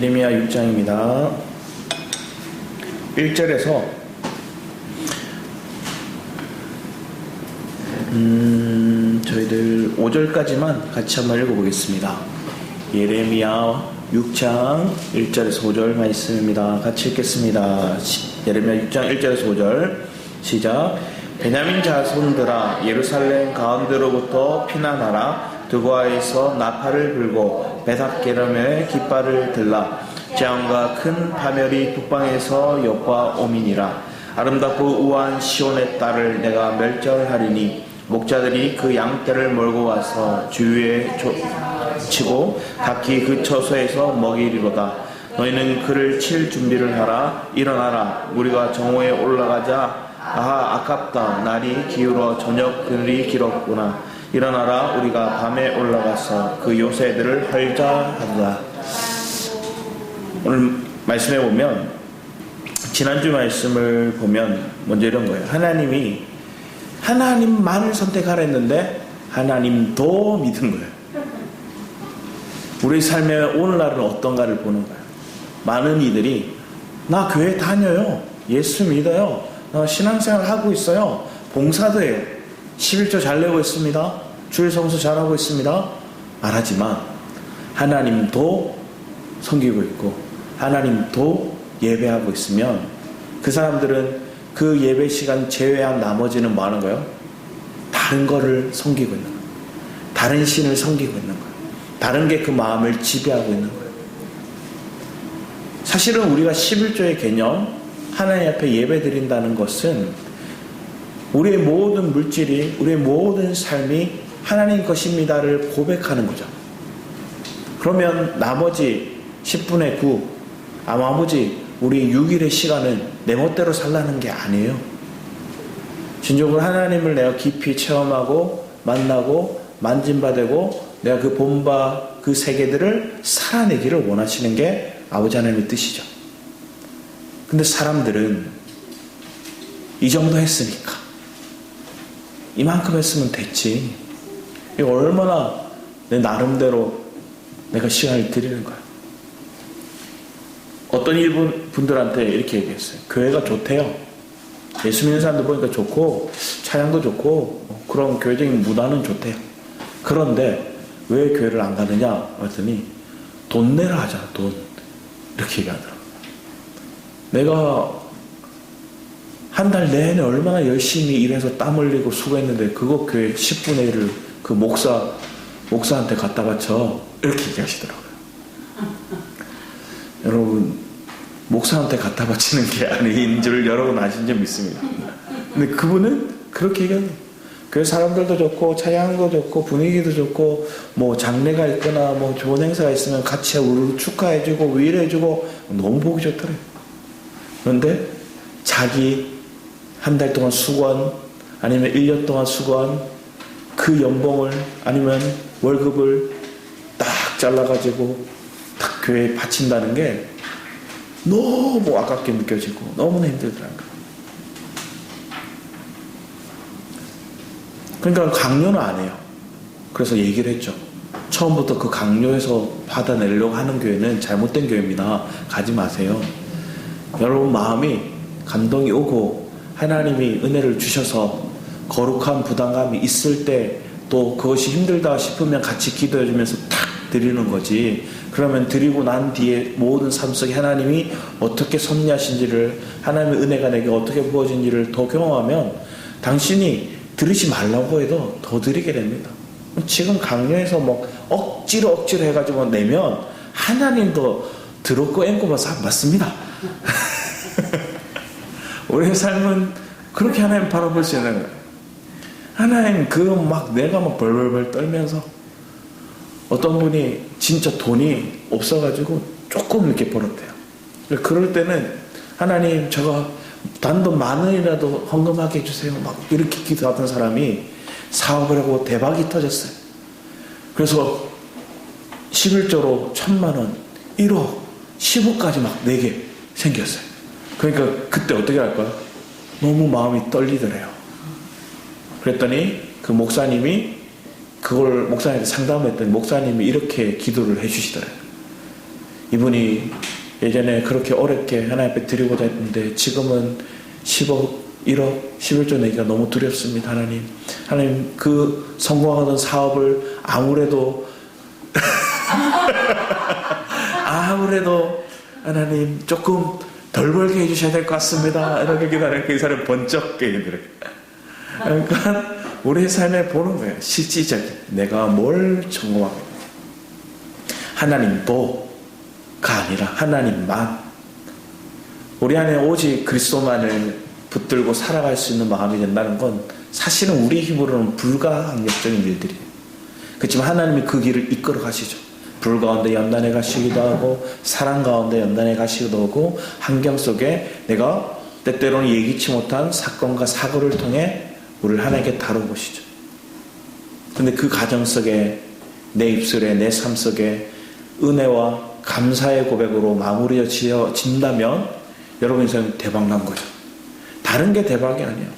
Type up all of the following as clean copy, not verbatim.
예레미야 6장입니다. 1절에서 저희들 5절까지만 같이 한번 읽어보겠습니다. 예레미야 6장 1절에서 5절 말씀입니다. 같이 읽겠습니다. 예레미야 6장 1절에서 5절 시작. 베냐민 자손들아, 예루살렘 가운데로부터 피난하라. 드고아에서 나팔을 불고 베닷게름의 깃발을 들라. 재앙과 큰 파멸이 북방에서 여호와 오미니라. 아름답고 우아한 시온의 딸을 내가 멸절하리니 목자들이 그 양떼를 몰고 와서 주위에 치고 각기 그 처소에서 먹이리로다. 너희는 그를 칠 준비를 하라. 일어나라, 우리가 정오에 올라가자. 아하, 아깝다. 날이 기울어 저녁 그늘이 길었구나. 일어나라, 우리가 밤에 올라가서 그 요새들을 헐자하리라. 오늘 말씀해 보면, 지난주 말씀을 보면 먼저 이런 거예요. 하나님이 하나님만을 선택하라 했는데 하나님도 믿은 거예요. 우리 삶의 오늘날은 어떤가를 보는 거예요. 많은 이들이 나 교회 다녀요, 예수 믿어요, 나 신앙생활 하고 있어요, 봉사도 해요, 11조 잘 내고 있습니다, 주일 성수 잘하고 있습니다 말하지만 하나님도 섬기고 있고 하나님도 예배하고 있으면 그 사람들은 그 예배 시간 제외한 나머지는 뭐 하는 거예요? 다른 거를 섬기고 있는 거예요. 다른 신을 섬기고 있는 거예요. 다른 게 그 마음을 지배하고 있는 거예요. 사실은 우리가 11조의 개념, 하나님 앞에 예배 드린다는 것은 우리의 모든 물질이, 우리의 모든 삶이 하나님 것입니다를 고백하는 거죠. 그러면 나머지 10분의 9, 나머지 우리 6일의 시간은 내 멋대로 살라는 게 아니에요. 진정으로 하나님을 내가 깊이 체험하고 만나고 만진바되고 내가 그 본바 그 세계들을 살아내기를 원하시는 게 아버지 하나님의 뜻이죠. 근데 사람들은 이 정도 했으니까, 이만큼 했으면 됐지, 이거 얼마나 내 나름대로 내가 시간을 드리는 거야. 어떤 분들한테 이렇게 얘기했어요. 교회가 좋대요. 예수 믿는 사람들 보니까 좋고 찬양도 좋고 그런 교회적인 문화는 좋대요. 그런데 왜 교회를 안 가느냐 했더니 돈 내라 하잖아, 돈. 이렇게 얘기하더라고요. 내가 한 달 내내 얼마나 열심히 일해서 땀 흘리고 수고했는데 그거 교회 10분의 1을 그 목사한테 갖다 바쳐. 이렇게 얘기하시더라고요. 여러분, 목사한테 갖다 바치는 게 아닌 줄 여러분 아신 점 있습니다. 근데 그분은 그렇게 얘기해요. 그 사람들도 좋고 찬양도 좋고 분위기도 좋고 뭐 장례가 있거나 뭐 좋은 행사가 있으면 같이 우르르 축하해주고 위로해주고 너무 보기 좋더래요. 그런데 자기 한 달 동안 수고한, 아니면 1년 동안 수고한 그 연봉을, 아니면 월급을 딱 잘라가지고 딱 교회에 바친다는 게 너무 아깝게 느껴지고 너무나 힘들더라고요. 그러니까 강요는 안 해요. 그래서 얘기를 했죠. 처음부터 그 강요해서 받아내려고 하는 교회는 잘못된 교회입니다. 가지 마세요. 여러분 마음이 감동이 오고 하나님이 은혜를 주셔서 거룩한 부담감이 있을 때 또 그것이 힘들다 싶으면 같이 기도해주면서 탁 드리는 거지. 그러면 드리고 난 뒤에 모든 삶 속에 하나님이 어떻게 섭리하신지를, 하나님의 은혜가 내게 어떻게 부어진지를 더 경험하면 당신이 드리지 말라고 해도 더 드리게 됩니다. 지금 강요해서 뭐 억지로 해가지고 내면 하나님도 더럽고 앵꼬만 맞습니다. 우리의 삶은 그렇게 하나님 바라볼 수 있는 거예요. 하나님 내가 막 벌벌벌 떨면서, 어떤 분이 진짜 돈이 없어가지고 조금 이렇게 벌었대요. 그럴 때는 하나님 제가 단돈 10,000원이라도 헌금하게 해주세요 막 이렇게 기도하던 사람이 사업을 하고 대박이 터졌어요. 그래서 11조로 1,000,000원, 1억, 10억까지 막 내게 생겼어요. 그러니까 그때 어떻게 할까요? 너무 마음이 떨리더래요. 그랬더니 그 목사님이 그걸 목사님한테 상담했더니 목사님이 이렇게 기도를 해주시더래요. 이분이 예전에 그렇게 어렵게 하나님 앞에 드리고자 했는데 지금은 10억, 1억, 11조 내기가 너무 두렵습니다. 하나님. 하나님, 그 성공하던 사업을 아무래도 하나님 조금 덜 벌게 해주셔야 될 것 같습니다. 이렇게 기다리는 그 사람 번쩍 깨더래요. 그러니까 우리의 삶에 보는 거예요. 실질적인 내가 뭘 전공하고 하나님도가 아니라 하나님만, 우리 안에 오직 그리스도만을 붙들고 살아갈 수 있는 마음이 된다는 건 사실은 우리 힘으로는 불가항력적인 일들이에요. 그렇지만 하나님이 그 길을 이끌어 가시죠. 불 가운데 연단해 가시기도 하고 사랑 가운데 연단해 가시기도 하고 환경 속에 내가 때때로는 예기치 못한 사건과 사고를 통해 우리를 하나님께 다뤄보시죠. 근데 그 과정 속에 내 입술에 내 삶 속에 은혜와 감사의 고백으로 마무리진다면 여러분 인생은 대박난 거죠. 다른 게 대박이 아니에요.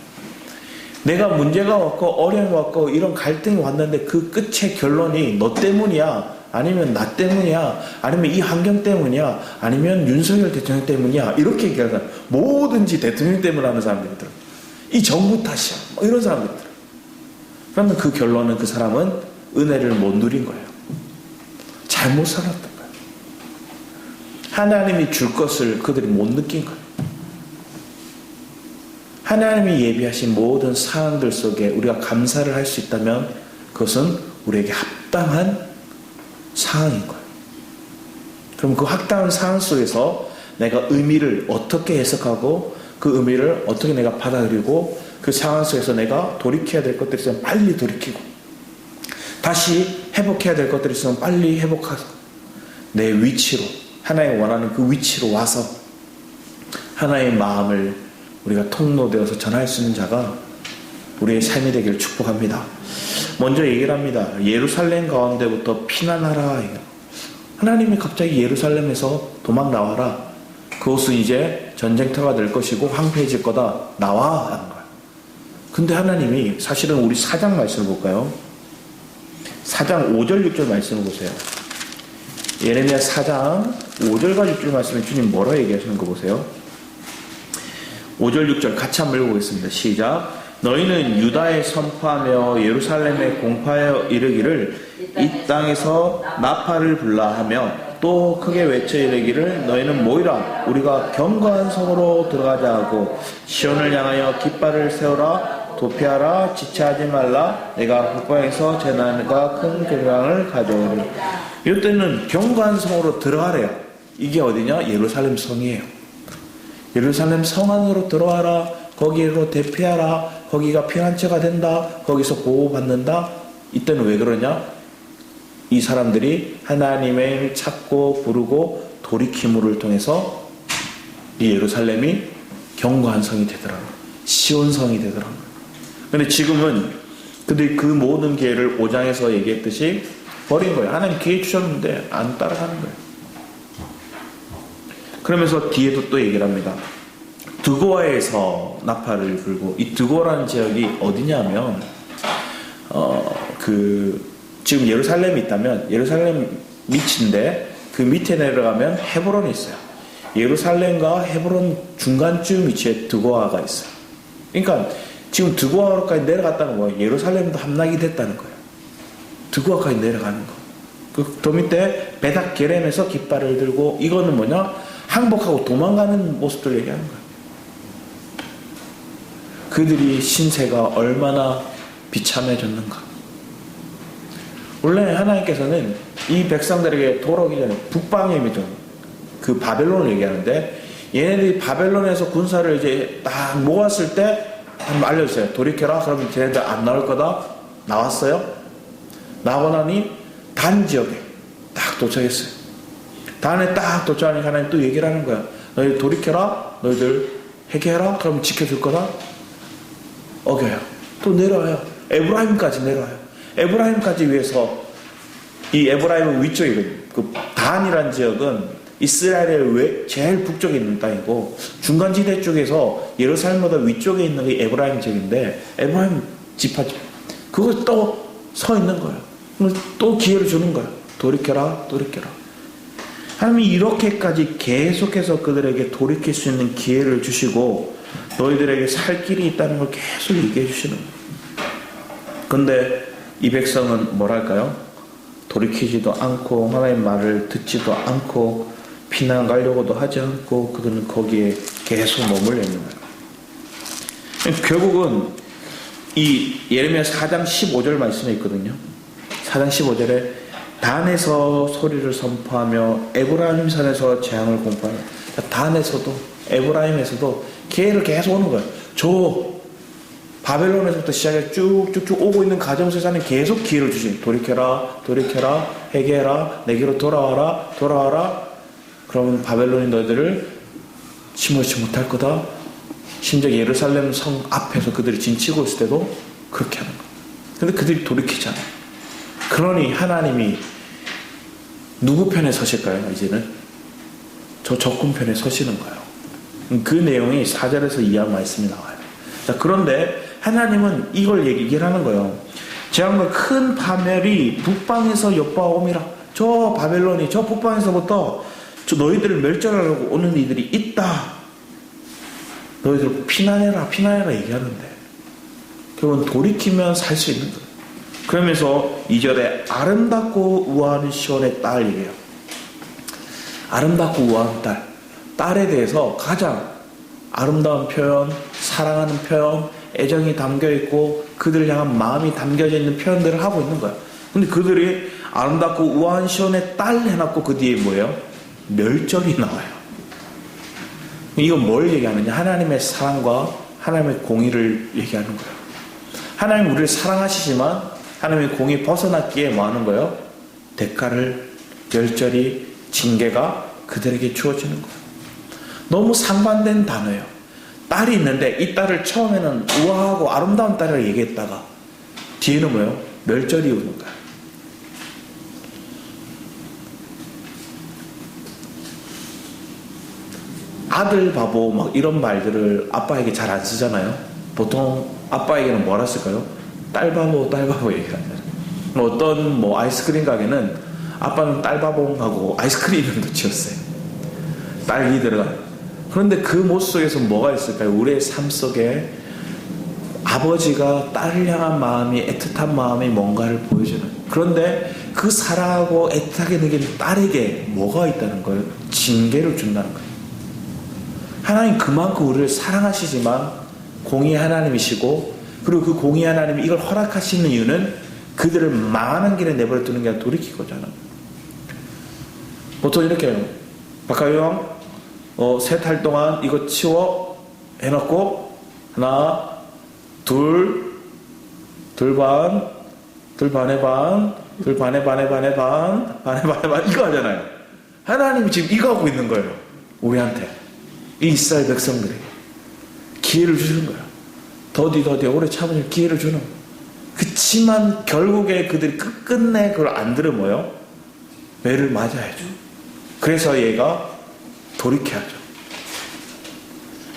내가 문제가 왔고 어려움이 왔고 이런 갈등이 왔는데 그 끝의 결론이 너 때문이야, 아니면 나 때문이야, 아니면 이 환경 때문이야, 아니면 윤석열 대통령 때문이야, 이렇게 얘기하는 사람, 뭐든지 대통령 때문에 하는 사람들이 있더라고요. 이 정부 탓이야, 뭐 이런 사람들이 있더라고요. 그러면 그 결론은 그 사람은 은혜를 못 누린 거예요. 잘못 살았던 거예요. 하나님이 줄 것을 그들이 못 느낀 거예요. 하나님이 예비하신 모든 상황들 속에 우리가 감사를 할 수 있다면 그것은 우리에게 합당한 상황인 거예요. 그럼 그 합당한 상황 속에서 내가 의미를 어떻게 해석하고 그 의미를 어떻게 내가 받아들이고 그 상황 속에서 내가 돌이켜야 될 것들이 있으면 빨리 돌이키고 다시 회복해야 될 것들이 있으면 빨리 회복하고 내 위치로, 하나님 원하는 그 위치로 와서 하나의 마음을 우리가 통로되어서 전할 수 있는 자가 우리의 삶이 되기를 축복합니다. 먼저 얘기를 합니다. 예루살렘 가운데부터 피난하라. 하나님이 갑자기 예루살렘에서 도망 나와라. 그곳은 이제 전쟁터가 될 것이고 황폐해질 거다. 나와. 하는 거예요. 근데 하나님이 사실은 우리 4장 말씀을 볼까요? 4장 5절 6절 말씀을 보세요. 예레미야 4장 5절과 6절 말씀에 주님 뭐라 얘기하시는 거 보세요. 5절 6절 같이 한번 읽어보겠습니다. 시작. 너희는 유다에 선포하며 예루살렘에 공파하여 이르기를 이 땅에서 나팔을 불라 하며 또 크게 외쳐 이르기를 너희는 모이라 우리가 견고한 성으로 들어가자 하고 시온을 향하여 깃발을 세우라 도피하라 지체하지 말라 내가 북방에서 재난과 큰 괴랑을 가져오리라. 이때는 견고한 성으로 들어가래요. 이게 어디냐? 예루살렘 성이에요. 예루살렘 성 안으로 들어와라. 거기로 대피하라. 거기가 피난처가 된다. 거기서 보호받는다. 이때는 왜 그러냐? 이 사람들이 하나님을 찾고 부르고 돌이킴을 통해서 이 예루살렘이 견고한 성이 되더라고요. 시온 성이 되더라고요. 근데 지금은 그들이 그 모든 기회를 5장에서 얘기했듯이 버린 거예요. 하나님 기회 주셨는데 안 따라가는 거예요. 그러면서 뒤에도 또 얘기를 합니다. 드고아에서 나팔을 불고, 이 드고아라는 지역이 어디냐면 지금 예루살렘이 있다면 예루살렘 밑인데 그 밑에 내려가면 헤브론이 있어요. 예루살렘과 헤브론 중간쯤 위치에 드고아가 있어요. 그러니까 지금 드고아로까지 내려갔다는 거예요. 예루살렘도 함락이 됐다는 거예요. 드고아까지 내려가는 거. 그 밑에 베닥 게렘에서 깃발을 들고, 이거는 뭐냐? 항복하고 도망가는 모습들 얘기하는 거예요. 그들이 신세가 얼마나 비참해졌는가. 원래 하나님께서는 이 백성들에게 돌아오기 전에 북방의 미전, 그 바벨론을 얘기하는데, 얘네들이 바벨론에서 군사를 이제 딱 모았을 때 한번 알려주세요. 돌이켜라. 그러면 쟤네들 안 나올 거다. 나왔어요. 나오고 나니 단 지역에 딱 도착했어요. 단에 딱 도착하니까 하나님 또 얘기를 하는 거야. 너희들 돌이켜라. 너희들 회개해라. 그럼 지켜줄 거다. 어겨요. 또 내려와요. 에브라임까지 내려와요. 에브라임까지 위해서, 이 에브라임은 위쪽이거든요. 그 단이라는 지역은 이스라엘의 제일 북쪽에 있는 땅이고, 중간지대 쪽에서 예루살렘보다 위쪽에 있는 게 에브라임 지역인데, 에브라임 지파죠. 그거 또 서 있는 거예요. 또 기회를 주는 거예요. 돌이켜라, 돌이켜라. 하나님이 이렇게까지 계속해서 그들에게 돌이킬 수 있는 기회를 주시고 너희들에게 살 길이 있다는 걸 계속 얘기해 주시는 거예요. 근데 이 백성은 뭐랄까요? 돌이키지도 않고 하나님의 말을 듣지도 않고 피난 가려고도 하지 않고 그들은 거기에 계속 머물러 있는 거예요. 결국은 이 예레미야 4장 15절 말씀에 있거든요. 4장 15절에 단에서 소리를 선포하며 에브라임 산에서 재앙을 공포하며, 단에서도 에브라임에서도 기회를 계속 오는 거예요. 저 바벨론에서부터 시작해 쭉쭉쭉 오고 있는 가정세상에 계속 기회를 주시. 돌이켜라, 돌이켜라, 회개해라, 내게로 돌아와라, 돌아와라. 그러면 바벨론이 너희들을 침몰치 못할 거다. 심지어 예루살렘 성 앞에서 그들이 진치고 있을 때도 그렇게 하는 거예요. 근데 그들이 돌이키잖아요. 그러니 하나님이 누구 편에 서실까요? 이제는 저 적군 편에 서시는 거예요. 그 내용이 4절에서 이하 말씀이 나와요. 자, 그런데 하나님은 이걸 얘기를 하는 거예요. 재앙과 큰 파멸이 북방에서 엿보아오미라. 저 바벨론이 저 북방에서부터 저 너희들을 멸절하려고 오는 이들이 있다. 너희들 피난해라, 피난해라 얘기하는데 결국은 돌이키면 살 수 있는 거예요. 그러면서 2절에 아름답고 우아한 시온의 딸 얘기해요. 아름답고 우아한 딸. 딸에 대해서 가장 아름다운 표현, 사랑하는 표현, 애정이 담겨있고 그들을 향한 마음이 담겨져 있는 표현들을 하고 있는 거예요. 근데 그들이 아름답고 우아한 시온의 딸 해놨고 그 뒤에 뭐예요? 멸절이 나와요. 이건 뭘 얘기하느냐? 하나님의 사랑과 하나님의 공의를 얘기하는 거예요. 하나님 우리를 사랑하시지만 하나님의 공의 벗어났기에 뭐 하는 거예요? 대가를, 멸절이, 징계가 그들에게 주어지는 거예요. 너무 상반된 단어예요. 딸이 있는데 이 딸을 처음에는 우아하고 아름다운 딸이라고 얘기했다가 뒤에는 뭐예요? 멸절이 오는 거예요. 아들 바보 막 이런 말들을 아빠에게 잘 안 쓰잖아요. 보통 아빠에게는 뭐라 쓸까요? 딸 바보 얘기하잖아요. 어떤 아이스크림 가게는 아빠는 딸 바보하고 아이스크림 이름도 지었어요. 딸이 들어가요. 그런데 그 모습 속에서 뭐가 있을까요? 우리의 삶 속에 아버지가 딸을 향한 마음이, 애틋한 마음이 뭔가를 보여주는. 그런데 그 사랑하고 애틋하게 느끼는 딸에게 뭐가 있다는 거예요? 징계를 준다는 거예요. 하나님 그만큼 우리를 사랑하시지만 공의 하나님이시고, 그리고 그 공의 하나님이 이걸 허락하시는 이유는 그들을 망하는 길에 내버려 두는 게 아니라 돌이키고자 하는 거예요. 보통 이렇게 해요. 박하영 세 달 동안 이거 치워 해놓고 하나 둘 반, 둘 반의 반, 둘 반의 반의 반의 반, 반의 반의 반 이거 하잖아요. 하나님이 지금 이거 하고 있는 거예요. 우리한테. 이 이스라엘 백성들에게 기회를 주시는 거예요. 더디 오래 참으면 기회를 주는 거예요. 그치만 결국에 그들이 끝끝내 그걸 안 들으면 뭐요? 매를 맞아야죠. 그래서 얘가 돌이켜야죠.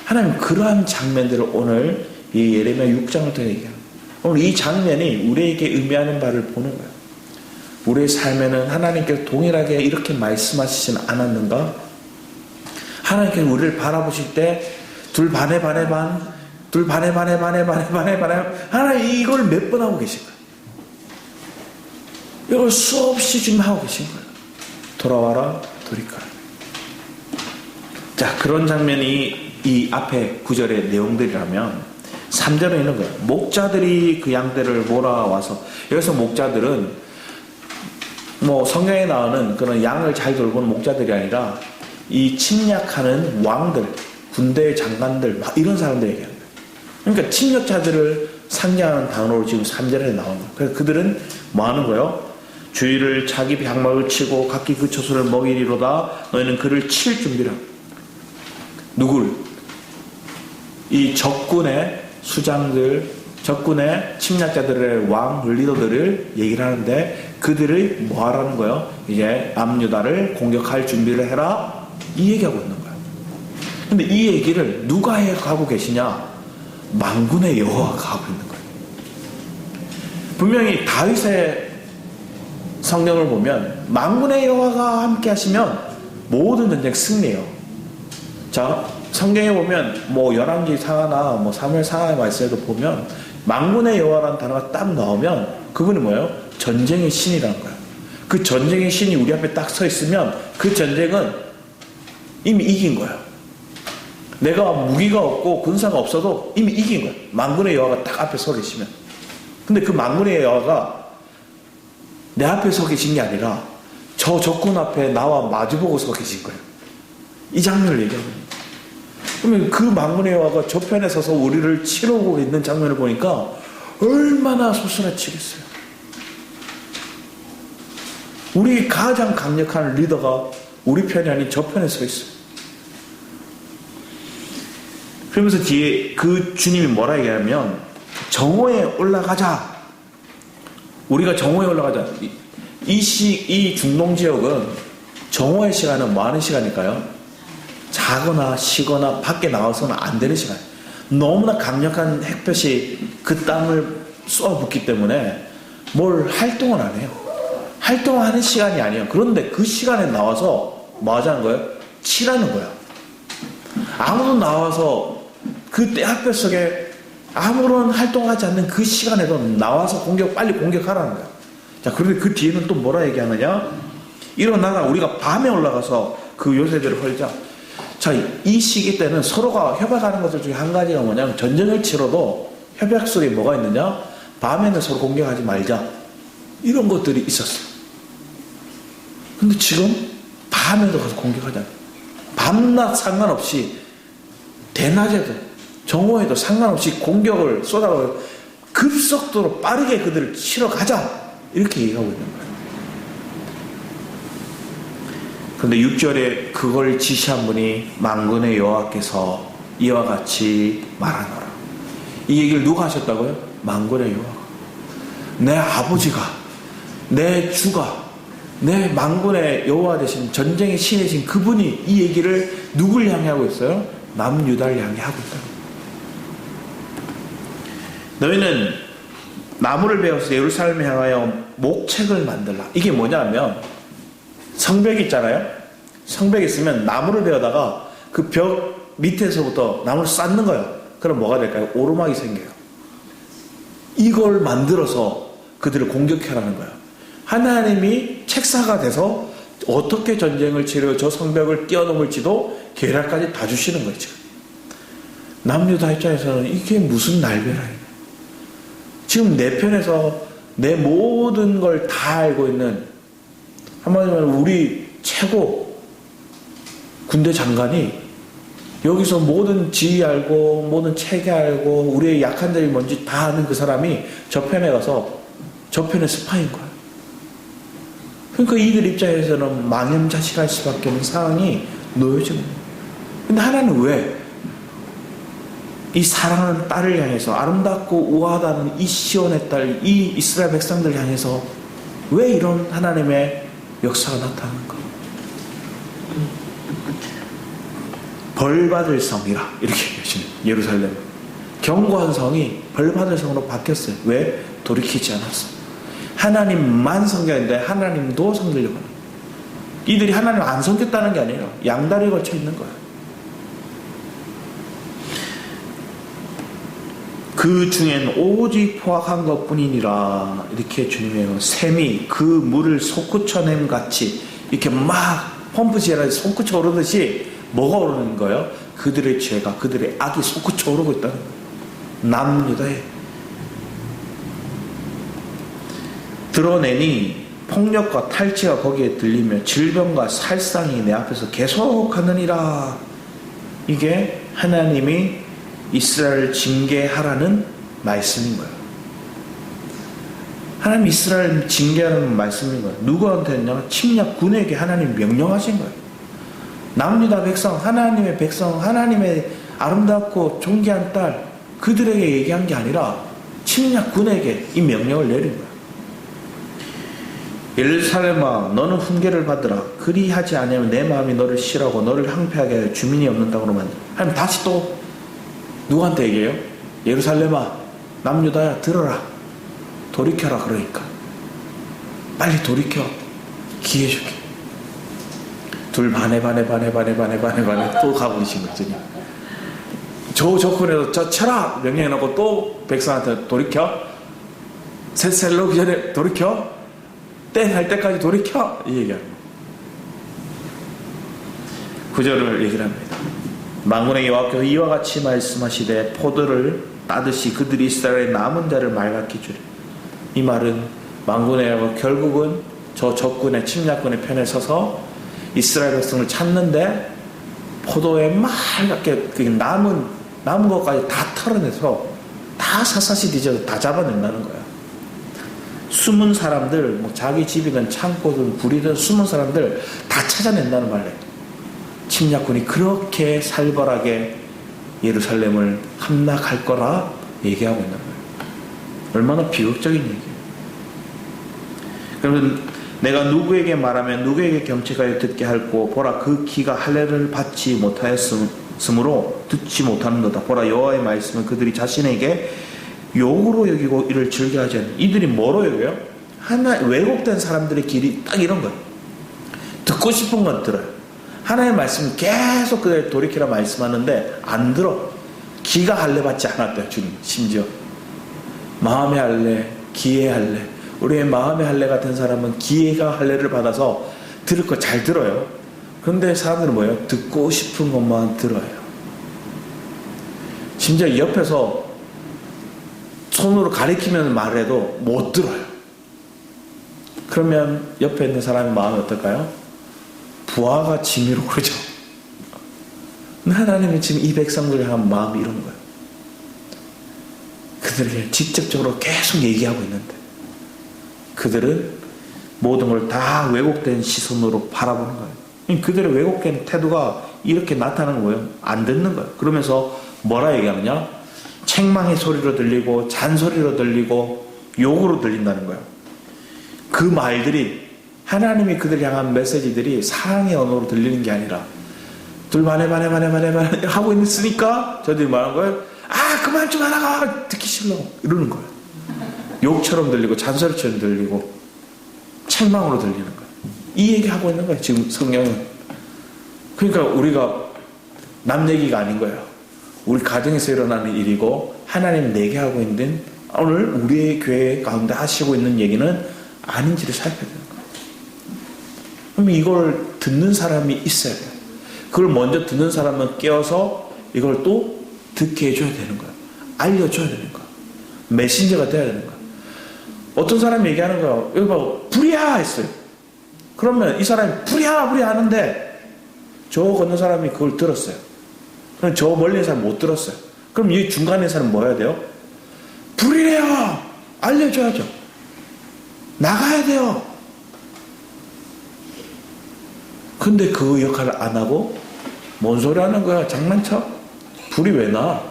하나님 그러한 장면들을 오늘 이 예레미야 6장을 통해 얘기합니다. 오늘 이 장면이 우리에게 의미하는 바를 보는 거예요. 우리의 삶에는 하나님께서 동일하게 이렇게 말씀하시진 않았는가? 하나님께서 우리를 바라보실 때 둘 반에 반에 반, 둘 반에 반에 반에 반에 반에 반에 하나님 이걸 몇 번 하고 계신 거예요. 이걸 수없이 지금 하고 계신 거예요. 돌아와라, 돌이켜라. 자, 그런 장면이 이 앞에 9절의 내용들이라면 3절에 있는 거예요. 목자들이 그 양떼를 몰아와서, 여기서 목자들은 성경에 나오는 그런 양을 잘 돌보는 목자들이 아니라 이 침략하는 왕들, 군대의 장관들, 막 이런 사람들 얘기하는 거예요. 그러니까 침략자들을 상징하는 단어로 지금 3절에 나오는 거예요. 그래서 그들은 뭐 하는 거예요? 주의를 자기 장막을 치고 각기 그 처소를 먹이리로다. 너희는 그를 칠 준비라. 누구를? 이 적군의 수장들, 적군의 침략자들의 왕, 리더들을 얘기를 하는데 그들을 뭐 하라는 거예요? 이제 남유다를 공격할 준비를 해라. 이 얘기하고 있는 거예요. 근데 이 얘기를 누가 하고 계시냐? 만군의 여호와가 하고 있는 거예요. 분명히 다윗의 성경을 보면 만군의 여호와가 함께 하시면 모든 전쟁 승리해요. 자, 성경에 보면 뭐 열왕기 상하나 뭐 사무엘 상하의 말씀에도 보면 만군의 여호와라는 단어가 딱 나오면 그분이 뭐예요? 전쟁의 신이라는 거예요. 그 전쟁의 신이 우리 앞에 딱 서 있으면 그 전쟁은 이미 이긴 거예요. 내가 무기가 없고 군사가 없어도 이미 이긴 거예요. 만군의 여호와가 딱 앞에 서 계시면. 근데 그 만군의 여호와가 내 앞에 서 계신 게 아니라 저 적군 앞에 나와 마주보고 서 계신 거예요. 이 장면을 얘기하는 거예요. 그러면 그 만군의 여호와가 저편에 서서 우리를 치러오고 있는 장면을 보니까 얼마나 소스라치겠어요. 우리 가장 강력한 리더가 우리 편이 아닌 저편에 서 있어요. 그러면서 뒤에 그 주님이 뭐라 얘기하면 정오에 올라가자. 우리가 정오에 올라가자. 이 중동 지역은 정오의 시간은 뭐 하는 시간일까요? 자거나 쉬거나 밖에 나와서는 안 되는 시간. 너무나 강력한 햇볕이 그 땅을 쏘아붓기 때문에 뭘 활동을 안 해요. 활동하는 시간이 아니에요. 그런데 그 시간에 나와서 뭐 하자는 거예요? 치라는 거야. 아무도 나와서 그 햇볕 속에 아무런 활동하지 않는 그 시간에도 나와서 빨리 공격하라는 거야. 자, 그런데 그 뒤에는 또 뭐라 얘기하느냐? 일어나라. 우리가 밤에 올라가서 그 요새들을 헐자. 자, 이 시기 때는 서로가 협약하는 것들 중에 한 가지가 뭐냐면 전쟁을 치러도 협약 속에 뭐가 있느냐? 밤에는 서로 공격하지 말자. 이런 것들이 있었어요. 근데 지금 밤에도 가서 공격하자. 밤낮 상관없이 대낮에도 정오에도 상관없이 공격을 쏟아가고 급속도로 빠르게 그들을 치러 가자. 이렇게 얘기하고 있는 거예요. 그런데 6절에 그걸 지시한 분이 만군의 여호와께서 이와 같이 말하노라. 이 얘기를 누가 하셨다고요? 만군의 여호와. 내 아버지가, 내 주가, 내 만군의 여호와 되신 전쟁의 신이신 그분이 이 얘기를 누굴 향해 하고 있어요? 남유다를 향해 하고 있다. 너희는 나무를 베어서 예루살렘에 향하여 목책을 만들라. 이게 뭐냐면 성벽이 있잖아요. 성벽이 있으면 나무를 베어다가 그 벽 밑에서부터 나무를 쌓는 거예요. 그럼 뭐가 될까요? 오르막이 생겨요. 이걸 만들어서 그들을 공격하라는 거예요. 하나님이 책사가 돼서 어떻게 전쟁을 치러 저 성벽을 뛰어넘을지도 계략까지 다 주시는 거예요. 지금 남유다 입장에서는 이게 무슨 날벼락이냐. 지금 내 편에서 내 모든 걸 다 알고 있는, 한마디로 말하면 우리 최고 군대 장관이 여기서 모든 지휘 알고 모든 체계 알고 우리의 약한 점이 뭔지 다 아는 그 사람이 저편에 가서 저편의 스파인 거야. 그러니까 이들 입장에서는 망연자실할 수밖에 없는 상황이 놓여지는 거야. 근데 하나는 왜 이 사랑하는 딸을 향해서, 아름답고 우아하다는 이 시온의 딸, 이 이스라엘 백성들 향해서 왜 이런 하나님의 역사가 나타나는가? 벌받을 성이라 이렇게 얘기하시네요. 예루살렘 견고한 성이 벌받을 성으로 바뀌었어요. 왜? 돌이키지 않았어. 하나님만 섬겼는데 하나님도 섬기려고 하는 거예요. 이들이 하나님 안 섬겼다는 게 아니라 양다리에 걸쳐 있는 거예요. 그 중엔 오직 포악한 것뿐이니라. 이렇게 주님의 샘이 그 물을 솟구쳐냄 같이 이렇게 막 펌프질하듯이 솟구쳐 오르듯이 뭐가 오르는 거예요? 그들의 죄가, 그들의 악이 솟구쳐 오르고 있다는 거예요. 남유다에 드러내니 폭력과 탈취가 거기에 들리며 질병과 살상이 내 앞에서 계속하느니라. 이게 하나님이 이스라엘을 징계하라는 말씀인 거예요. 하나님 이스라엘을 징계하라는 말씀인 거예요. 누구한테냐? 침략군에게 하나님 명령하신 거예요. 남유다 백성, 하나님의 백성, 하나님의 아름답고 존귀한 딸, 그들에게 얘기한 게 아니라 침략군에게 이 명령을 내린 거예요. 예루살렘아, 너는 훈계를 받으라. 그리하지 아니하면 내 마음이 너를 싫어하고 너를 항폐하게 하여 주민이 없는다고 하면 하나님 다시 또 누구한테 얘기해요? 예루살렘아, 남유다야, 들어라. 돌이켜라. 그러니까 빨리 돌이켜. 기회 줄게. 둘 반에 또 가고 계신 거죠. 저 조건에서 저 쳐라 명령해놓고 또 백성한테 돌이켜, 셋셀 놓기 전에 돌이켜, 땡 할 때까지 돌이켜, 이 얘기하는 거예요. 구절을 얘기를 합니다. 만군의 여호와께서 이와 같이 말씀하시되 포도를 따듯이 그들이 이스라엘의 남은 자를 맑게 주리. 이 말은 만군의 여호와 결국은 저 적군의 침략군의 편에 서서 이스라엘 백성을 찾는데 포도에 맑게 남은 것까지 다 털어내서 다 샅샅이 뒤져서 다 잡아낸다는 거야. 숨은 사람들, 뭐 자기 집이든 창고든 불이든 숨은 사람들 다 찾아낸다는 말이에요. 침략군이 그렇게 살벌하게 예루살렘을 함락할 거라 얘기하고 있는 거예요. 얼마나 비극적인 얘기예요. 그러면 내가 누구에게 말하면 누구에게 경책하여 듣게 할꼬, 보라 그 귀가 할례를 받지 못하였으므로 듣지 못하는도다. 보라 여호와의 말씀은 그들이 자신에게 욕으로 여기고 이를 즐겨하지 않는. 이들이 뭐로 여겨요? 왜곡된 사람들의 길이 딱 이런 거예요. 듣고 싶은 건 들어요. 하나님의 말씀을 계속 그들 돌이키라 말씀하는데 안 들어. 귀가 할례 받지 않았대요. 주님 심지어 마음의 할례, 귀의 할례. 우리의 마음의 할례 같은 사람은 귀가 할례를 받아서 들을 거 잘 들어요. 그런데 사람들은 뭐예요? 듣고 싶은 것만 들어요. 심지어 옆에서 손으로 가리키면서 말해도 못 들어요. 그러면 옆에 있는 사람의 마음이 어떨까요? 부하가 짐이로 그러죠. 하나님이 지금 이 백성들을 향한 마음이 이런 거예요. 그들에게 직접적으로 계속 얘기하고 있는데 그들은 모든 걸 다 왜곡된 시선으로 바라보는 거예요. 그들의 왜곡된 태도가 이렇게 나타나는 거예요. 안 듣는 거예요. 그러면서 뭐라 얘기하느냐? 책망의 소리로 들리고 잔소리로 들리고 욕으로 들린다는 거예요. 그 말들이 하나님이 그들 향한 메시지들이 사랑의 언어로 들리는 게 아니라 둘 반에 하고 있으니까 저들이 말하는 거예요. 아 그만 좀 하라가 듣기 싫어 이러는 거예요. 욕처럼 들리고 잔소리처럼 들리고 책망으로 들리는 거예요. 이 얘기하고 있는 거예요. 지금 성경은. 그러니까 우리가 남 얘기가 아닌 거예요. 우리 가정에서 일어나는 일이고 하나님 내게 하고 있는 오늘 우리의 교회 가운데 하시고 있는 얘기는 아닌지를 살펴야 돼요. 그럼 이걸 듣는 사람이 있어야 돼요. 그걸 먼저 듣는 사람은 깨어서 이걸 또 듣게 해줘야 되는 거예요. 알려줘야 되는 거예요. 메신저가 돼야 되는 거예요. 어떤 사람이 얘기하는 거예요. 여기 봐, 불이야! 했어요. 그러면 이 사람이 불이야! 하는데 저 건너 사람이 그걸 들었어요. 그럼 저 멀리 있는 사람은 못 들었어요. 그럼 이 중간에 있는 사람은 뭐 해야 돼요? 불이래요! 알려줘야죠. 나가야 돼요. 근데 그 역할을 안 하고 뭔 소리 하는 거야? 장난쳐? 불이 왜 나?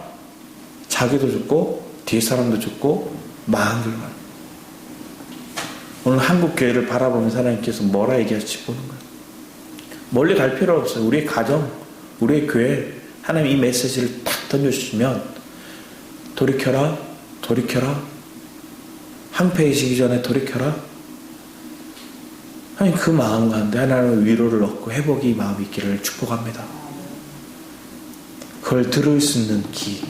자기도 죽고 뒤에 사람도 죽고 망한 결과. 오늘 한국 교회를 바라보면서 하나님께서 뭐라 얘기할지 보는 거예요. 멀리 갈 필요 없어요. 우리의 가정, 우리의 교회 하나님 이 메시지를 딱 던져주시면 돌이켜라, 돌이켜라, 항폐해지기 전에 돌이켜라. 하나님 그 마음 가운데 하나님의 위로를 얻고 회복의 마음이 있기를 축복합니다. 그걸 들을 수 있는 귀,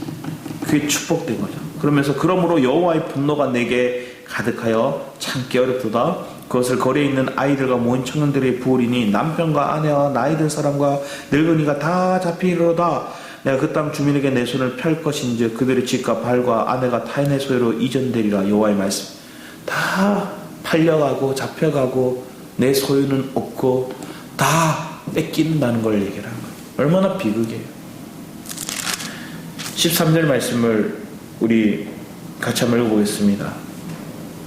그게 축복된 거죠. 그러면서 그러므로 여호와의 분노가 내게 가득하여 참기 어렵도다. 그것을 거리에 있는 아이들과 모인 청년들의 부으리니 남편과 아내와 나이 든 사람과 늙은이가 다 잡히리로다. 내가 그 땅 주민에게 내 손을 펼 것인즉 그들의 집과 발과 아내가 타인의 소유로 이전되리라. 여호와의 말씀. 다 팔려가고 잡혀가고 내 소유는 없고 다 뺏긴다는 걸 얘기를 하는 거예요. 얼마나 비극이에요. 13절 말씀을 우리 같이 한번 읽어보겠습니다.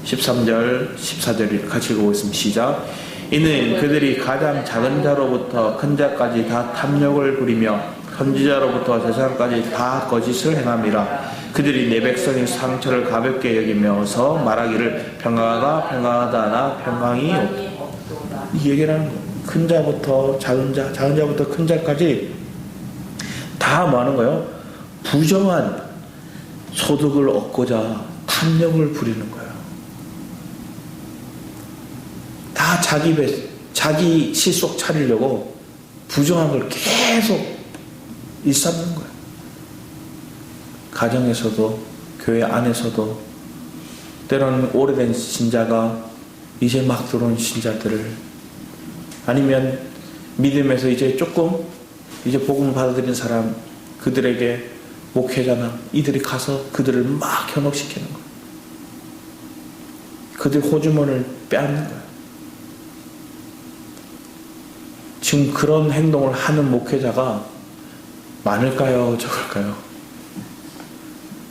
13절, 14절 같이 읽어보겠습니다. 시작. 이는 그들이 가장 작은 자로부터 큰 자까지 다 탐욕을 부리며 선지자로부터 제사장까지 다 거짓을 행함이라. 그들이 내 백성의 상처를 가볍게 여기면서 말하기를 평강하다 하나 평강이 없다. 이 얘기를 하는 거예요. 큰 자부터 작은 자, 작은 자부터 큰 자까지 다 뭐 하는 거예요? 부정한 소득을 얻고자 탐욕을 부리는 거예요. 다 자기 실속 차리려고 부정한 걸 계속 일삼는 거예요. 가정에서도 교회 안에서도 때로는 오래된 신자가 이제 막 들어온 신자들을, 아니면 믿음에서 이제 조금 이제 복음을 받아들인 사람, 그들에게 목회자나 이들이 가서 그들을 막 현혹시키는 거예요. 그들 호주머니를 빼앗는 거예요. 지금 그런 행동을 하는 목회자가 많을까요? 적을까요?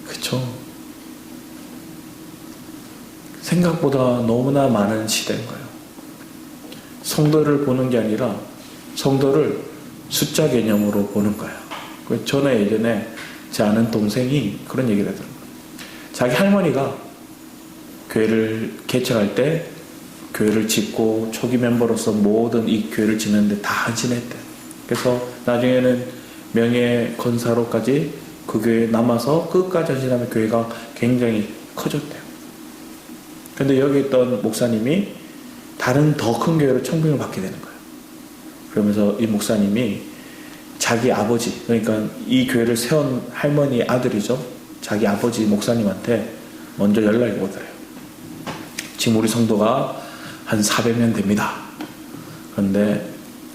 그쵸? 생각보다 너무나 많은 시대인 거예요. 성도를 보는 게 아니라 성도를 숫자 개념으로 보는 거예요. 저는 예전에 제 아는 동생이 그런 얘기를 하더라고요. 자기 할머니가 교회를 개척할 때 교회를 짓고 초기 멤버로서 모든 이 교회를 짓는데 다 헌신했대요. 그래서 나중에는 명예 건사로까지 그 교회에 남아서 끝까지 헌신하면 교회가 굉장히 커졌대요. 그런데 여기 있던 목사님이 다른 더 큰 교회로 청빙을 받게 되는 거예요. 그러면서 이 목사님이 자기 아버지, 그러니까 이 교회를 세운 할머니의 아들이죠. 자기 아버지 목사님한테 먼저 연락이 오더래요. 지금 우리 성도가 한 400명 됩니다. 그런데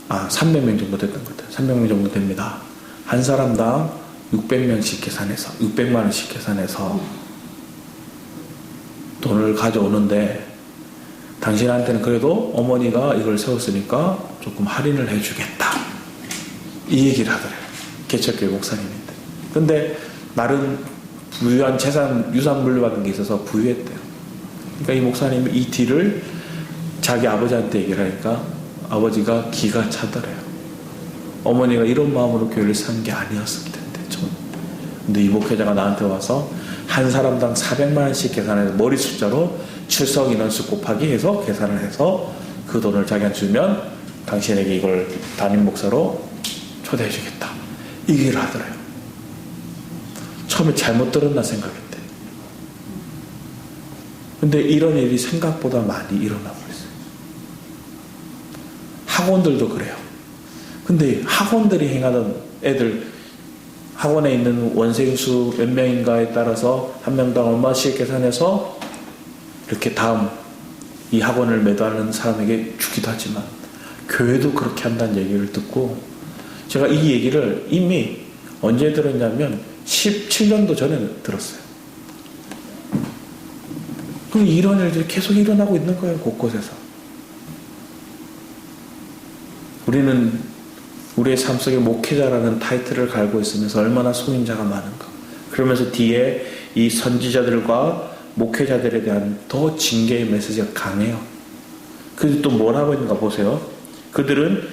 300명 정도 됐던 것 같아요. 300명 정도 됩니다. 한 사람당 600명씩 계산해서 600만 원씩 계산해서 돈을 가져오는데 당신한테는 그래도 어머니가 이걸 세웠으니까 조금 할인을 해주겠다, 이 얘기를 하더래요. 개척교회 목사님인데. 근데 나름 부유한 유산 물려받은 게 있어서 부유했대요. 그러니까 이 목사님이 이 딜을 자기 아버지한테 얘기를 하니까 아버지가 기가 차더래요. 어머니가 이런 마음으로 교회를 세운 게 아니었을 텐데. 근데 이 목회자가 나한테 와서 한 사람당 400만 원씩 계산해서 머리 숫자로 출석 인원수 곱하기 해서 계산을 해서 그 돈을 자기한테 주면 당신에게 이걸 담임 목사로 초대해 주겠다, 이 얘기를 하더래요. 처음에 잘못 들었나 생각했대. 근데 이런 일이 생각보다 많이 일어나고 있어요. 학원들도 그래요. 근데 학원들이 행하던 애들, 학원에 있는 원생수 몇 명인가에 따라서 한 명당 얼마씩 계산해서 이렇게 다음 이 학원을 매도하는 사람에게 주기도 하지만 교회도 그렇게 한다는 얘기를 듣고, 제가 이 얘기를 이미 언제 들었냐면 17년도 전에 들었어요. 그럼 이런 일들이 계속 일어나고 있는 거예요, 곳곳에서. 우리는 우리의 삶 속에 목회자라는 타이틀을 갈고 있으면서 얼마나 속임자가 많은가. 그러면서 뒤에 이 선지자들과 목회자들에 대한 더 징계의 메시지가 강해요. 그들이 또 뭐라고 했는가 보세요. 그들은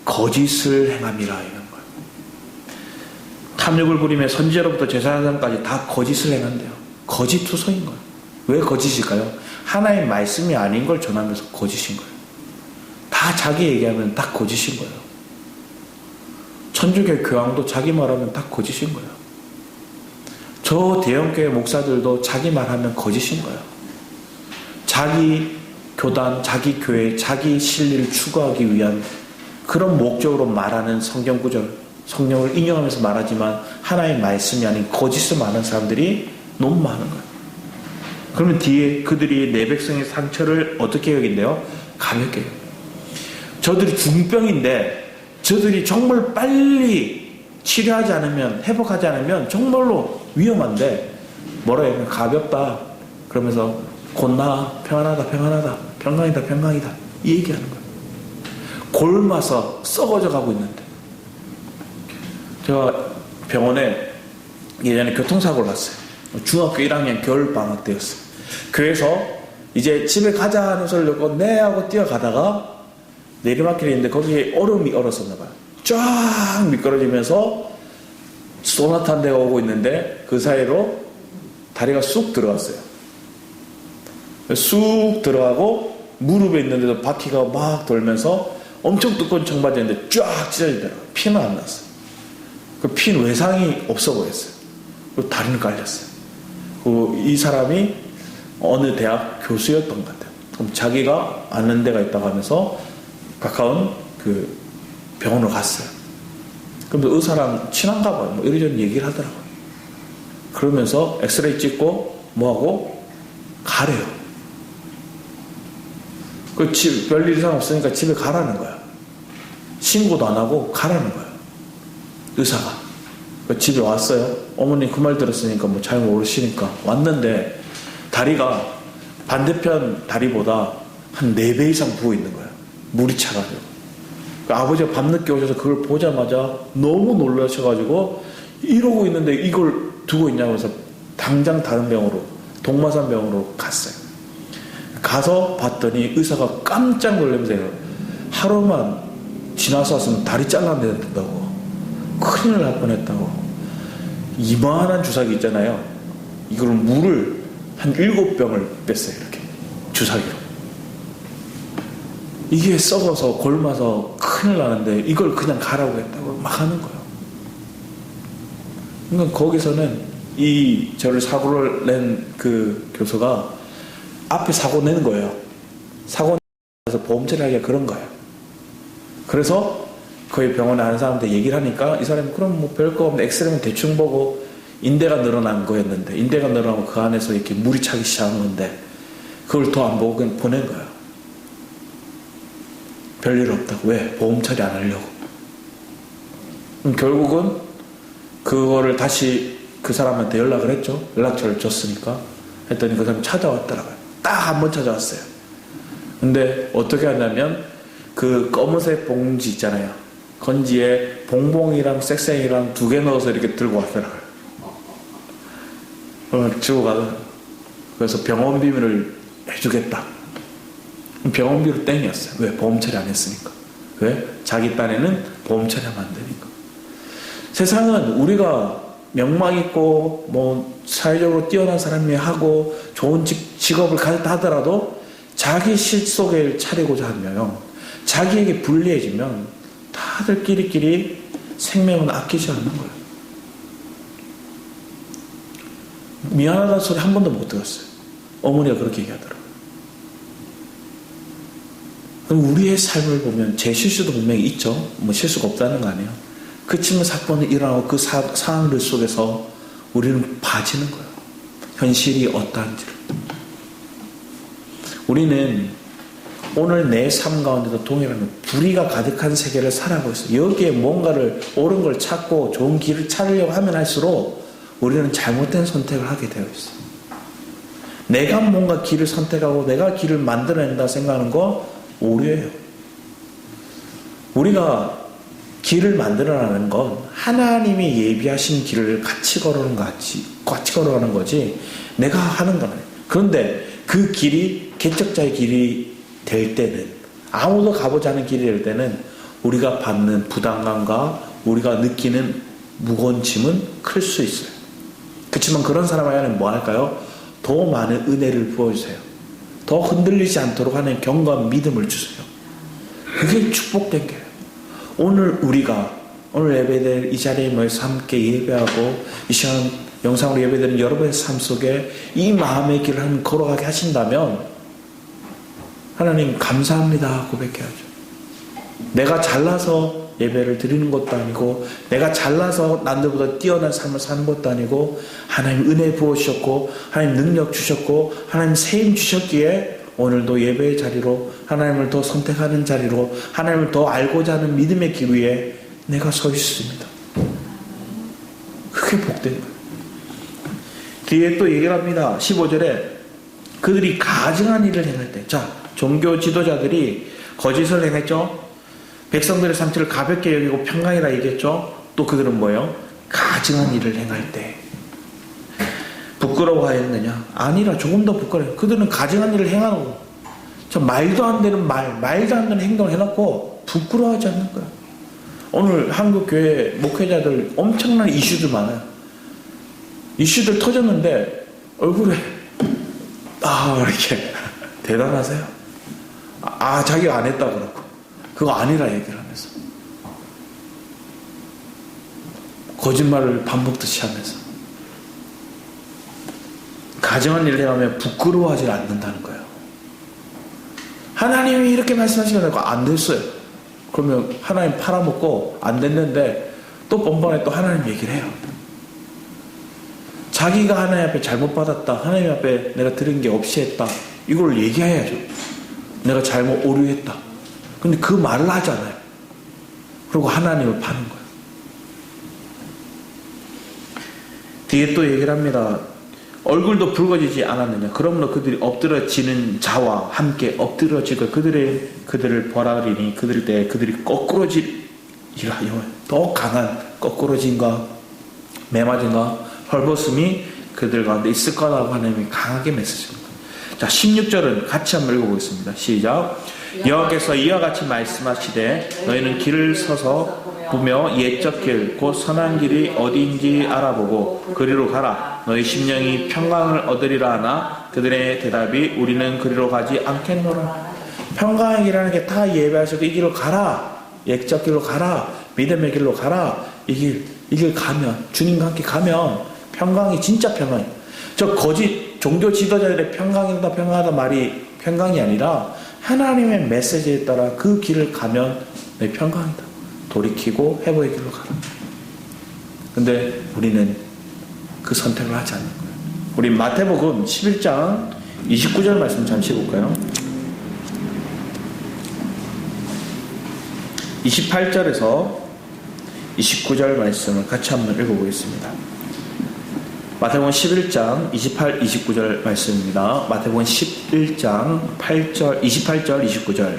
거짓을 행함이라 이런 거예요. 탐욕을 부리며 선지자로부터 제사장까지 다 거짓을 행한대요. 거짓 투성인 거예요. 왜 거짓일까요? 하나의 말씀이 아닌 걸 전하면서 거짓인 거예요. 다 자기 얘기하면 다 거짓인 거예요. 천주교 교황도 자기 말하면 다 거짓인 거예요. 저 대형교회 목사들도 자기 말하면 거짓인 거예요. 자기 교단, 자기 교회, 자기 진리를 추구하기 위한 그런 목적으로 말하는 성경 구절, 성령을 인용하면서 말하지만 하나의 말씀이 아닌 거짓을 말하는 사람들이 너무 많은 거예요. 그러면 뒤에 그들이 내 백성의 상처를 어떻게 여긴대요? 가볍게 여겨요. 저들이 중병인데 저들이 정말 빨리 치료하지 않으면, 회복하지 않으면 정말로 위험한데 뭐라 해요? 가볍다. 그러면서 곧 나아, 평안하다, 평안하다, 평강이다, 평강이다, 이 얘기하는 거예요. 골마서 썩어져 가고 있는데. 제가 병원에 예전에 교통사고를 났어요. 중학교 1학년 겨울방학 때였어요. 그래서 이제 집에 가자 하는 소리를 듣고 네 하고 뛰어가다가 내리막길이 있는데 거기에 얼음이 얼었었나 봐요. 쫙 미끄러지면서 소나타 한 대가 오고 있는데 그 사이로 다리가 쑥 들어갔어요. 쑥 들어가고 무릎에 있는데도 바퀴가 막 돌면서 엄청 두꺼운 청바지인데 쫙 찢어지더라고요. 피는 안 났어요. 그 피는 외상이 없어 보였어요. 그리고 다리는 깔렸어요. 그리고 이 사람이 어느 대학 교수였던 것 같아요. 그럼 자기가 아는 데가 있다고 하면서 가까운 그 병원으로 갔어요. 그럼 의사랑 친한가 봐요. 뭐 이리저리 얘기를 하더라고요. 그러면서 엑스레이 찍고 뭐하고 가래요. 별일 이상 없으니까 집에 가라는 거야. 신고도 안 하고 가라는 거야. 의사가. 집에 왔어요. 어머니 그 말 들었으니까 뭐 잘 모르시니까 왔는데 다리가 반대편 다리보다 한 4배 이상 부어 있는 거야. 물이 차가지고. 아버지가 밤늦게 오셔서 그걸 보자마자 너무 놀라셔가지고 이러고 있는데 이걸 두고 있냐고 해서 당장 다른 병으로, 동마산 병으로 갔어요. 가서 봤더니 의사가 깜짝 놀라면서 하루만 지나서 왔으면 다리 잘라내야 된다고, 큰일 날 뻔했다고. 이만한 주사기 있잖아요. 이걸 물을 한 7병을 뺐어요. 이렇게 주사기로. 이게 썩어서 골마서 큰일 나는데 이걸 그냥 가라고 했다고 막 하는 거예요. 그러니까 거기서는 저를 사고를 낸 그 교수가 앞에 사고 내는 거예요. 사고 내서 보험 처리하기가 그런 거예요. 그래서 거기 병원에 아는 사람한테 얘기를 하니까 이 사람이 그럼 뭐 별거 없는데 엑스레이는 대충 보고 인대가 늘어난 거였는데, 인대가 늘어나고 그 안에서 이렇게 물이 차기 시작한 건데 그걸 더 안 보고 그냥 보낸 거예요. 별일 없다고. 왜? 보험 처리 안 하려고. 결국은 그거를 다시 그 사람한테 연락을 했죠. 연락처를 줬으니까. 했더니 그 사람이 찾아왔더라고요. 딱 한 번 찾아왔어요. 근데 어떻게 하냐면 그 검은색 봉지 있잖아요. 건지에 봉봉이랑 쌕쌕이랑 2개 넣어서 이렇게 들고 왔더라고요. 주고 가더라고요. 그래서 병원 비밀을 해주겠다. 병원비로 땡이었어요. 왜? 보험 처리 안 했으니까. 왜? 자기 딴에는 보험 처리하면 안 되니까. 세상은 우리가 명망 있고 뭐 사회적으로 뛰어난 사람이 하고 좋은 직업을 가졌다 하더라도 자기 실속을 차리고자 하면, 자기에게 불리해지면 다들 끼리끼리 생명은 아끼지 않는 거예요. 미안하다는 소리 한 번도 못 들었어요. 어머니가 그렇게 얘기하더라고요. 우리의 삶을 보면 제 실수도 분명히 있죠. 뭐 실수가 없다는 거 아니에요. 그치만 사건이 일어나고 그 상황들 속에서 우리는 봐지는 거예요. 현실이 어떠한지를. 우리는 오늘 내 삶 가운데도 동일한 불의가 가득한 세계를 살아가고 있어요. 여기에 뭔가를 옳은 걸 찾고 좋은 길을 찾으려고 하면 할수록 우리는 잘못된 선택을 하게 되어 있어요. 내가 뭔가 길을 선택하고 내가 길을 만들어낸다 생각하는 거 오류예요. 우리가 길을 만들어내는 건 하나님이 예비하신 길을 같이 걸어가는 거지 내가 하는 건 아니에요. 그런데 그 길이 개척자의 길이 될 때는, 아무도 가보지 않은 길이 될 때는 우리가 받는 부담감과 우리가 느끼는 무거운 짐은 클 수 있어요. 그렇지만 그런 사람에게는 뭐 할까요? 더 많은 은혜를 부어주세요. 더 흔들리지 않도록 하는 경고와 믿음을 주세요. 그게 축복된 거예요. 오늘 예배될 이 자리에 모여서 함께 예배하고 이 시간 영상으로 예배드리는 여러분의 삶 속에 이 마음의 길을 한번 걸어가게 하신다면 하나님 감사합니다 고백해야죠. 내가 잘나서 예배를 드리는 것도 아니고 내가 잘나서 남들보다 뛰어난 삶을 사는 것도 아니고 하나님 은혜 부어주셨고 하나님 능력 주셨고 하나님 세임 주셨기에 오늘도 예배의 자리로 하나님을 더 선택하는 자리로 하나님을 더 알고자 하는 믿음의 길 위에 내가 서 있습니다. 그게 복된 거예요. 뒤에 또 얘기를 합니다. 15절에 그들이 가증한 일을 행할 때, 자, 종교 지도자들이 거짓을 행했죠. 백성들의 상처를 가볍게 여기고 평강이라 얘기했죠. 또 그들은 뭐예요? 가증한 일을 행할 때 부끄러워하였느냐? 아니라 조금 더 부끄러워요. 그들은 가증한 일을 행하고 말도 안 되는 말도 안 되는 행동을 해놓고 부끄러워하지 않는 거예요. 오늘 한국 교회 목회자들 엄청난 이슈들 많아요. 이슈들 터졌는데 얼굴에 이렇게 대단하세요. 자기가 안 했다 그러고 그거 아니라 얘기를 하면서 거짓말을 반복듯이 하면서 가정한 일을 해가면 부끄러워하지 않는다는 거예요. 하나님이 이렇게 말씀하시면 안 됐어요. 그러면 하나님 팔아먹고 안 됐는데 또 번번에 또 하나님 얘기를 해요. 자기가 하나님 앞에 잘못 받았다, 하나님 앞에 내가 들은 게 없이 했다, 이걸 얘기해야죠. 내가 잘못 오류했다. 근데 그 말을 하잖아요. 그리고 하나님을 파는 거예요. 뒤에 또 얘기를 합니다. 얼굴도 붉어지지 않았느냐. 그러므로 그들이 엎드러지는 자와 함께 엎드러지고 그들을 벌하리니 그들 때에 그들이 거꾸러지리라. 더 강한 거꾸러짐과 매맞음과 헐벗음이 그들 가운데 있을 거라고 하나님이 강하게 메시지합니다. 자, 16절은 같이 한번 읽어보겠습니다. 시작. 여호와께서 이와 같이 말씀하시되 너희는 길을 서서 보며 옛적 길 곧 선한 길이 어디인지 알아보고 그리로 가라. 너희 심령이 평강을 얻으리라 하나 그들의 대답이 우리는 그리로 가지 않겠노라. 평강의 길이라는 게 다 예배하셔서 이 길로 가라. 옛적 길로 가라. 믿음의 길로 가라. 이 길 가면, 주님과 함께 가면 평강이 진짜 평강이에요. 저 거짓 종교 지도자들의 평강하다 말이 평강이 아니라 하나님의 메시지에 따라 그 길을 가면 내 평강이다. 돌이키고 회복의 길로 가라. 근데 우리는 그 선택을 하지 않는 거예요. 우리 마태복음 11장 29절 말씀 잠시 볼까요? 28절에서 29절 말씀을 같이 한번 읽어보겠습니다. 마태복음 11장 28, 29절 말씀입니다. 마태복음 11장 28절, 29절.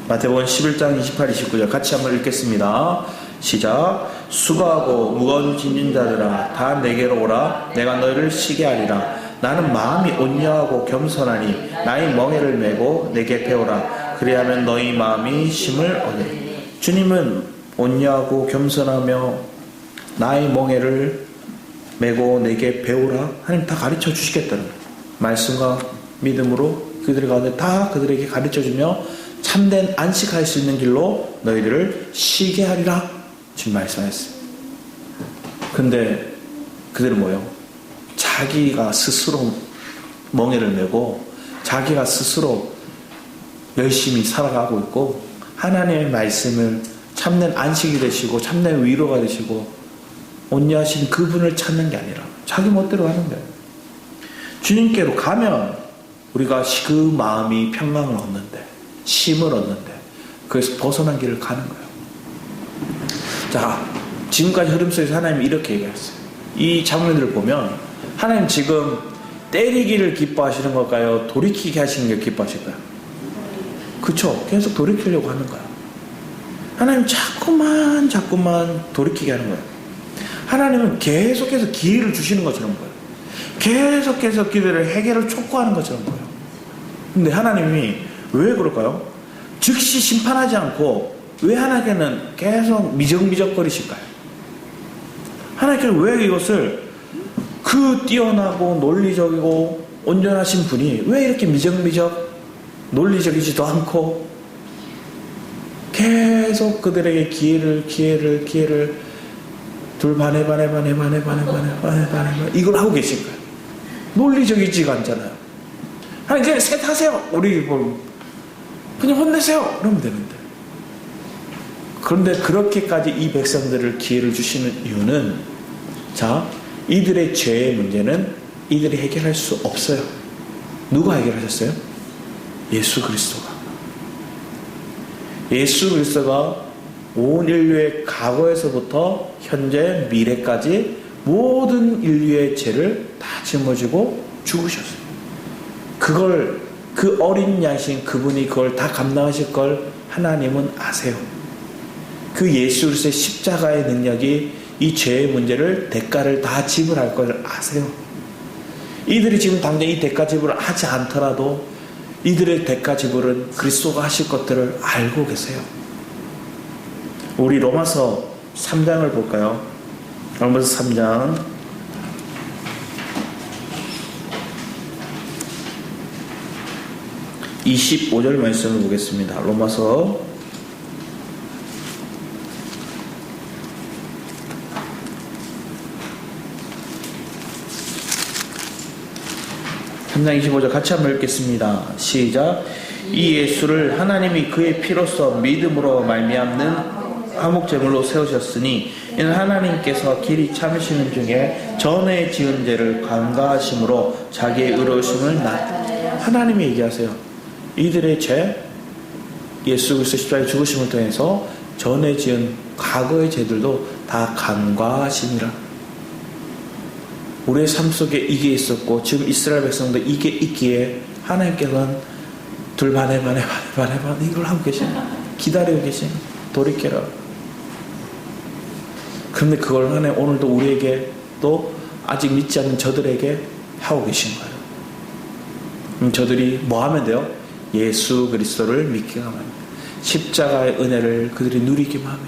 마태복음 11장 28, 29절 같이 한번 읽겠습니다. 시작. 수고하고 무거운 짐진 자들아 다 내게로 오라. 내가 너희를 쉬게 하리라. 나는 마음이 온유하고 겸손하니 나의 멍에를 메고 내게 배우라. 그리하면 너희 마음이 쉼을 얻으리. 주님은 온유하고 겸손하며 나의 멍에를 메고 내게 배우라. 하나님 다 가르쳐 주시겠다는 거예요. 말씀과 믿음으로 그들 가운데 다 그들에게 가르쳐 주며 참된 안식할 수 있는 길로 너희들을 쉬게 하리라. 지금 말씀하셨어요. 근데 그들은 뭐예요? 자기가 스스로 멍에를 메고 자기가 스스로 열심히 살아가고 있고 하나님의 말씀을 참된 안식이 되시고 참된 위로가 되시고 온유하신 그분을 찾는 게 아니라 자기 멋대로 하는 거예요. 주님께로 가면 우리가 그 마음이 평강을 얻는데 쉼을 얻는데 그래서 벗어난 길을 가는 거예요. 자, 지금까지 흐름 속에서 하나님이 이렇게 얘기했어요. 이 장면들을 보면 하나님 지금 때리기를 기뻐하시는 걸까요? 돌이키게 하시는 게 기뻐하실까요? 그쵸? 계속 돌이키려고 하는 거야. 하나님 자꾸만 돌이키게 하는 거예요. 하나님은 계속해서 기회를 주시는 것처럼 보여요. 계속해서 그들의 해결을 촉구하는 것처럼 보여요. 근데 하나님이 왜 그럴까요? 즉시 심판하지 않고 왜 하나님께는 계속 미적미적거리실까요? 하나님께는 왜 이것을 그 뛰어나고 논리적이고 온전하신 분이 왜 이렇게 미적미적 논리적이지도 않고 계속 그들에게 기회를 둘 반에 이걸 하고 계실까요? 논리적이지가 않잖아요. 하나님 이제 셋하세요. 우리 뭐 그냥 혼내세요. 그러면 되는데. 그런데 그렇게까지 이 백성들을 기회를 주시는 이유는 자, 이들의 죄의 문제는 이들이 해결할 수 없어요. 누가 해결하셨어요? 예수 그리스도가. 예수 그리스도가 온 인류의 과거에서부터 현재 미래까지 모든 인류의 죄를 다 짊어지고 죽으셨어요. 그걸 그 어린 양신 그분이 그걸 다 감당하실 걸 하나님은 아세요. 그 예수 그리스도의 십자가의 능력이 이 죄의 문제를 대가를 다 지불할 걸 아세요. 이들이 지금 당장 이 대가 지불을 하지 않더라도 이들의 대가 지불은 그리스도가 하실 것들을 알고 계세요. 우리 로마서 3장을 볼까요? 로마서 3장 25절 말씀을 보겠습니다. 로마서 3장 25절 같이 한번 읽겠습니다. 시작. 이 예수를 하나님이 그의 피로써 믿음으로 말미암는 화목제물로 세우셨으니 이는 하나님께서 길이 참으시는 중에 전에 지은 죄를 간과하심으로 자기의 의로우심을 하나님이 얘기하세요. 이들의 죄, 예수 그리스도 십자가의 죽으심을 통해서 전에 지은 과거의 죄들도 다 간과하시니라. 우리의 삶 속에 이게 있었고 지금 이스라엘 백성도 이게 있기에 하나님께서는 둘 반에 이걸 하고 계십니다. 기다리고 계십니다. 돌이켜라. 그런데 그걸 하나님 오늘도 우리에게 또 아직 믿지 않는 저들에게 하고 계신 거예요. 그럼 저들이 뭐 하면 돼요? 예수 그리스도를 믿기만 하면, 십자가의 은혜를 그들이 누리기만 하면,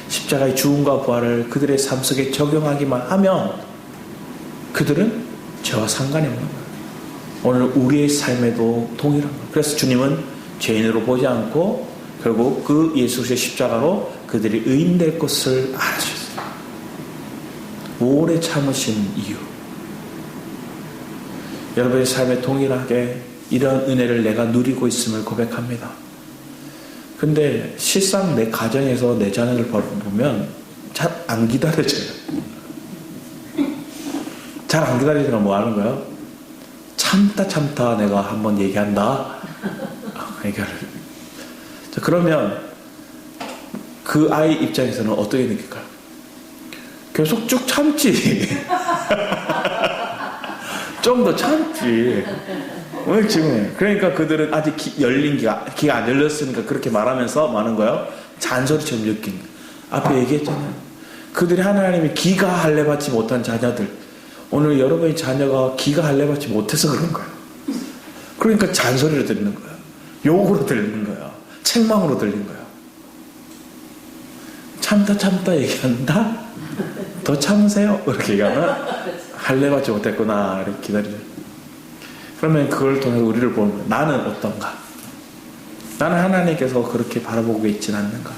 십자가의 죽음과 부활을 그들의 삶 속에 적용하기만 하면 그들은 저와 상관이 없는 거예요. 오늘 우리의 삶에도 동일한 거예요. 그래서 주님은 죄인으로 보지 않고 결국 그 예수의 십자가로 그들이 의인될 것을 알아주셨어요. 오래 참으신 이유. 여러분의 삶에 동일하게 이런 은혜를 내가 누리고 있음을 고백합니다. 근데 실상 내 가정에서 내 자녀를 보면 잘 안 기다려져요. 잘 안 기다리니까 뭐 하는 거예요? 참다 내가 한번 얘기한다. 얘기를. 자, 그러면 그 아이 입장에서는 어떻게 느낄까요? 계속 쭉 참지. 좀 더 참지. 왜 지금? 그러니까 그들은 아직 열린 기가 안 열렸으니까 그렇게 말하면서 뭐 하는 거예요? 잔소리처럼 느낀 거예요. 앞에 얘기했잖아요. 그들이 하나님이 기가 할례받지 못한 자녀들. 오늘 여러분의 자녀가 기가 할례받지 못해서 그런 거예요. 그러니까 잔소리로 들리는 거예요. 욕으로 들리는 거예요. 책망으로 들리는 거예요. 참다 얘기한다? 더 참으세요? 이렇게 얘기하면 할례받지 못했구나 이렇게 기다리죠. 그러면 그걸 통해서 우리를 보면 나는 어떤가? 나는 하나님께서 그렇게 바라보고 있지는 않는가?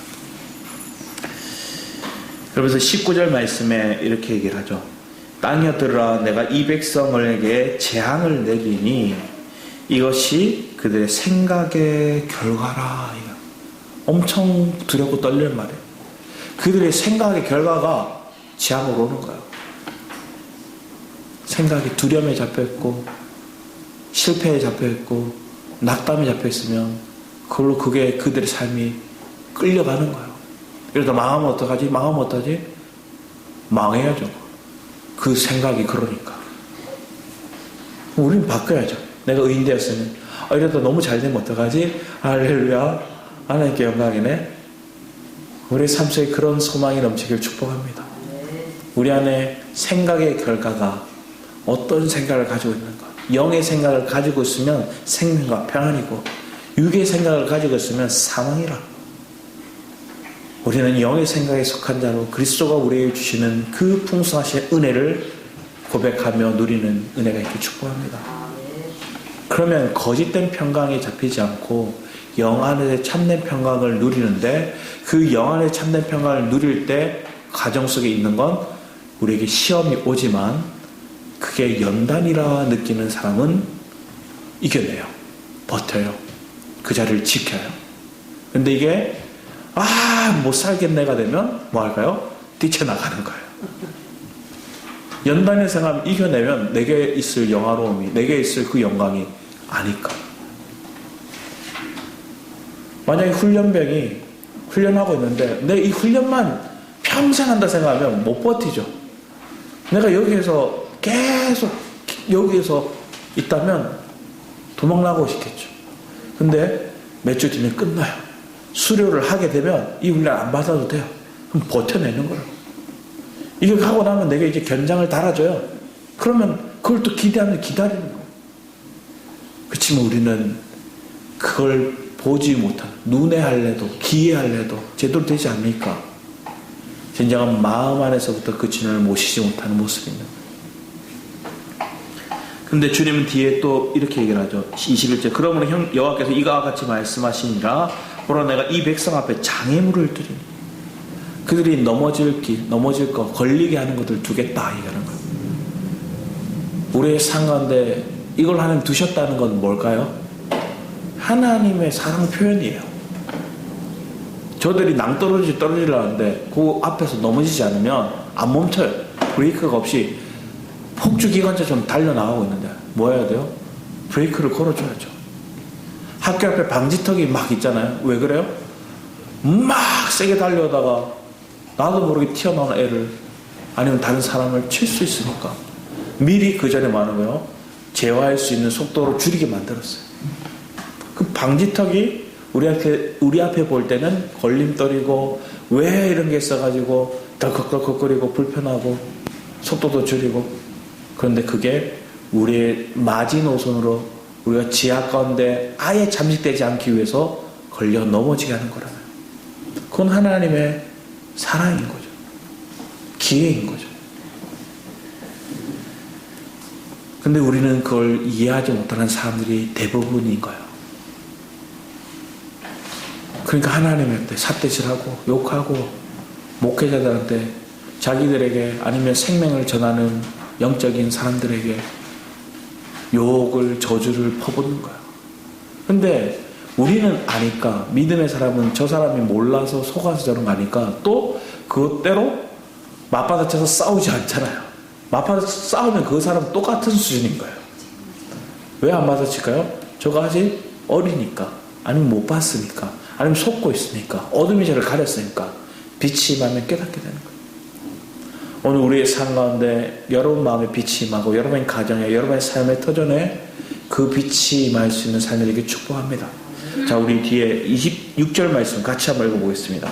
그러면서 19절 말씀에 이렇게 얘기를 하죠. 땅이여 내가 이 백성에게 재앙을 내리니 이것이 그들의 생각의 결과라. 엄청 두렵고 떨리는 말이에요. 그들의 생각의 결과가 재앙으로 오는 거예요. 생각이 두려움에 잡혀있고 실패에 잡혀있고 낙담에 잡혀있으면 그걸로 그게 그들의 삶이 끌려가는 거예요. 이러다 망하면 어떡하지? 망해야죠. 그 생각이 그러니까. 우리는 바꿔야죠. 내가 의인 되었으면 이러다 너무 잘 되면 어떡하지? 할렐루야. 하나님께 영광이네. 우리 삶 속에 그런 소망이 넘치길 축복합니다. 우리 안에 생각의 결과가 어떤 생각을 가지고 있는가? 영의 생각을 가지고 있으면 생명과 평안이고 육의 생각을 가지고 있으면 사망이라. 우리는 영의 생각에 속한 자로 그리스도가 우리에게 주시는 그 풍성하신 은혜를 고백하며 누리는 은혜가 있길 축복합니다. 그러면 거짓된 평강에 잡히지 않고 영 안에 참된 평강을 누리는데 그 영 안에 참된 평강을 누릴 때 가정 속에 있는 건 우리에게 시험이 오지만 그게 연단이라 느끼는 사람은 이겨내요. 버텨요. 그 자리를 지켜요. 근데 이게 못 살겠네가 되면 뭐 할까요? 뛰쳐나가는 거예요. 연단의 생활을 이겨내면 내게 있을 영화로움이, 내게 있을 그 영광이 아닐까. 만약에 훈련병이 훈련하고 있는데 내 이 훈련만 평생 한다 생각하면 못 버티죠. 내가 여기에서 계속 여기에서 있다면 도망나고 싶겠죠. 근데 몇 주 뒤면 끝나요. 수료를 하게 되면 이 훈련 안 받아도 돼요. 그럼 버텨내는 거예요. 이거 하고 나면 내가 이제 견장을 달아줘요. 그러면 그걸 또 기대하면 기다리는 거예요. 그렇지만 우리는 그걸 보지 못한, 눈에 할래도 귀에 할래도 제대로 되지 않으니까 진정한 마음 안에서부터 그 주님을 모시지 못하는 모습이 있는 거예요. 근데 주님은 뒤에 또 이렇게 얘기를 하죠. 21절. 그러므로 여호와께서 이와 같이 말씀하시니라. 보라 내가 이 백성 앞에 장애물을 두리니 그들이 넘어질 거 걸리게 하는 것들 두겠다 얘기하는 거예요. 우리의 삶 가운데 이걸 하나님 두셨다는 건 뭘까요? 하나님의 사랑 표현이에요. 저들이 떨어지려 하는데 그 앞에서 넘어지지 않으면 안 멈춰요. 브레이크가 없이 폭주기관차처럼 달려나가고 있는데 뭐 해야 돼요? 브레이크를 걸어줘야죠. 학교 앞에 방지턱이 막 있잖아요. 왜 그래요? 막 세게 달려다가 나도 모르게 튀어나온 애를 아니면 다른 사람을 칠 수 있으니까 미리 그 전에 뭐 하는 거예요? 제어할 수 있는 속도로 줄이게 만들었어요. 그 방지턱이 우리 앞에 볼 때는 걸림돌이고 왜 이런 게 있어가지고 덜컥덜컥거리고 불편하고 속도도 줄이고, 그런데 그게 우리의 마지노선으로 우리가 지하 가운데 아예 잠식되지 않기 위해서 걸려 넘어지게 하는 거라고요. 그건 하나님의 사랑인 거죠. 기회인 거죠. 근데 우리는 그걸 이해하지 못하는 사람들이 대부분인 거예요. 그러니까 하나님한테 삿대질하고 욕하고 목회자들한테 자기들에게 아니면 생명을 전하는 영적인 사람들에게 욕을 저주를 퍼붓는 거예요. 근데 우리는 아니까, 믿음의 사람은 저 사람이 몰라서 속아서 저런 거 아니까 또 그것대로 맞받아쳐서 싸우지 않잖아요. 맞받아쳐 싸우면 그 사람은 똑같은 수준인 거예요. 왜 안 받아칠까요? 저거 아직 어리니까, 아니면 못 봤으니까, 아니면 속고 있으니까, 어둠이 저를 가렸으니까 빛이 임하면 깨닫게 되는 거예요. 오늘 우리의 삶 가운데 여러분 마음에 빛이 임하고 여러분의 가정에, 여러분의 삶의 터전에 그 빛이 임할 수 있는 삶을 이렇게 축복합니다. 자, 우리 뒤에 26절 말씀 같이 한번 읽어보겠습니다.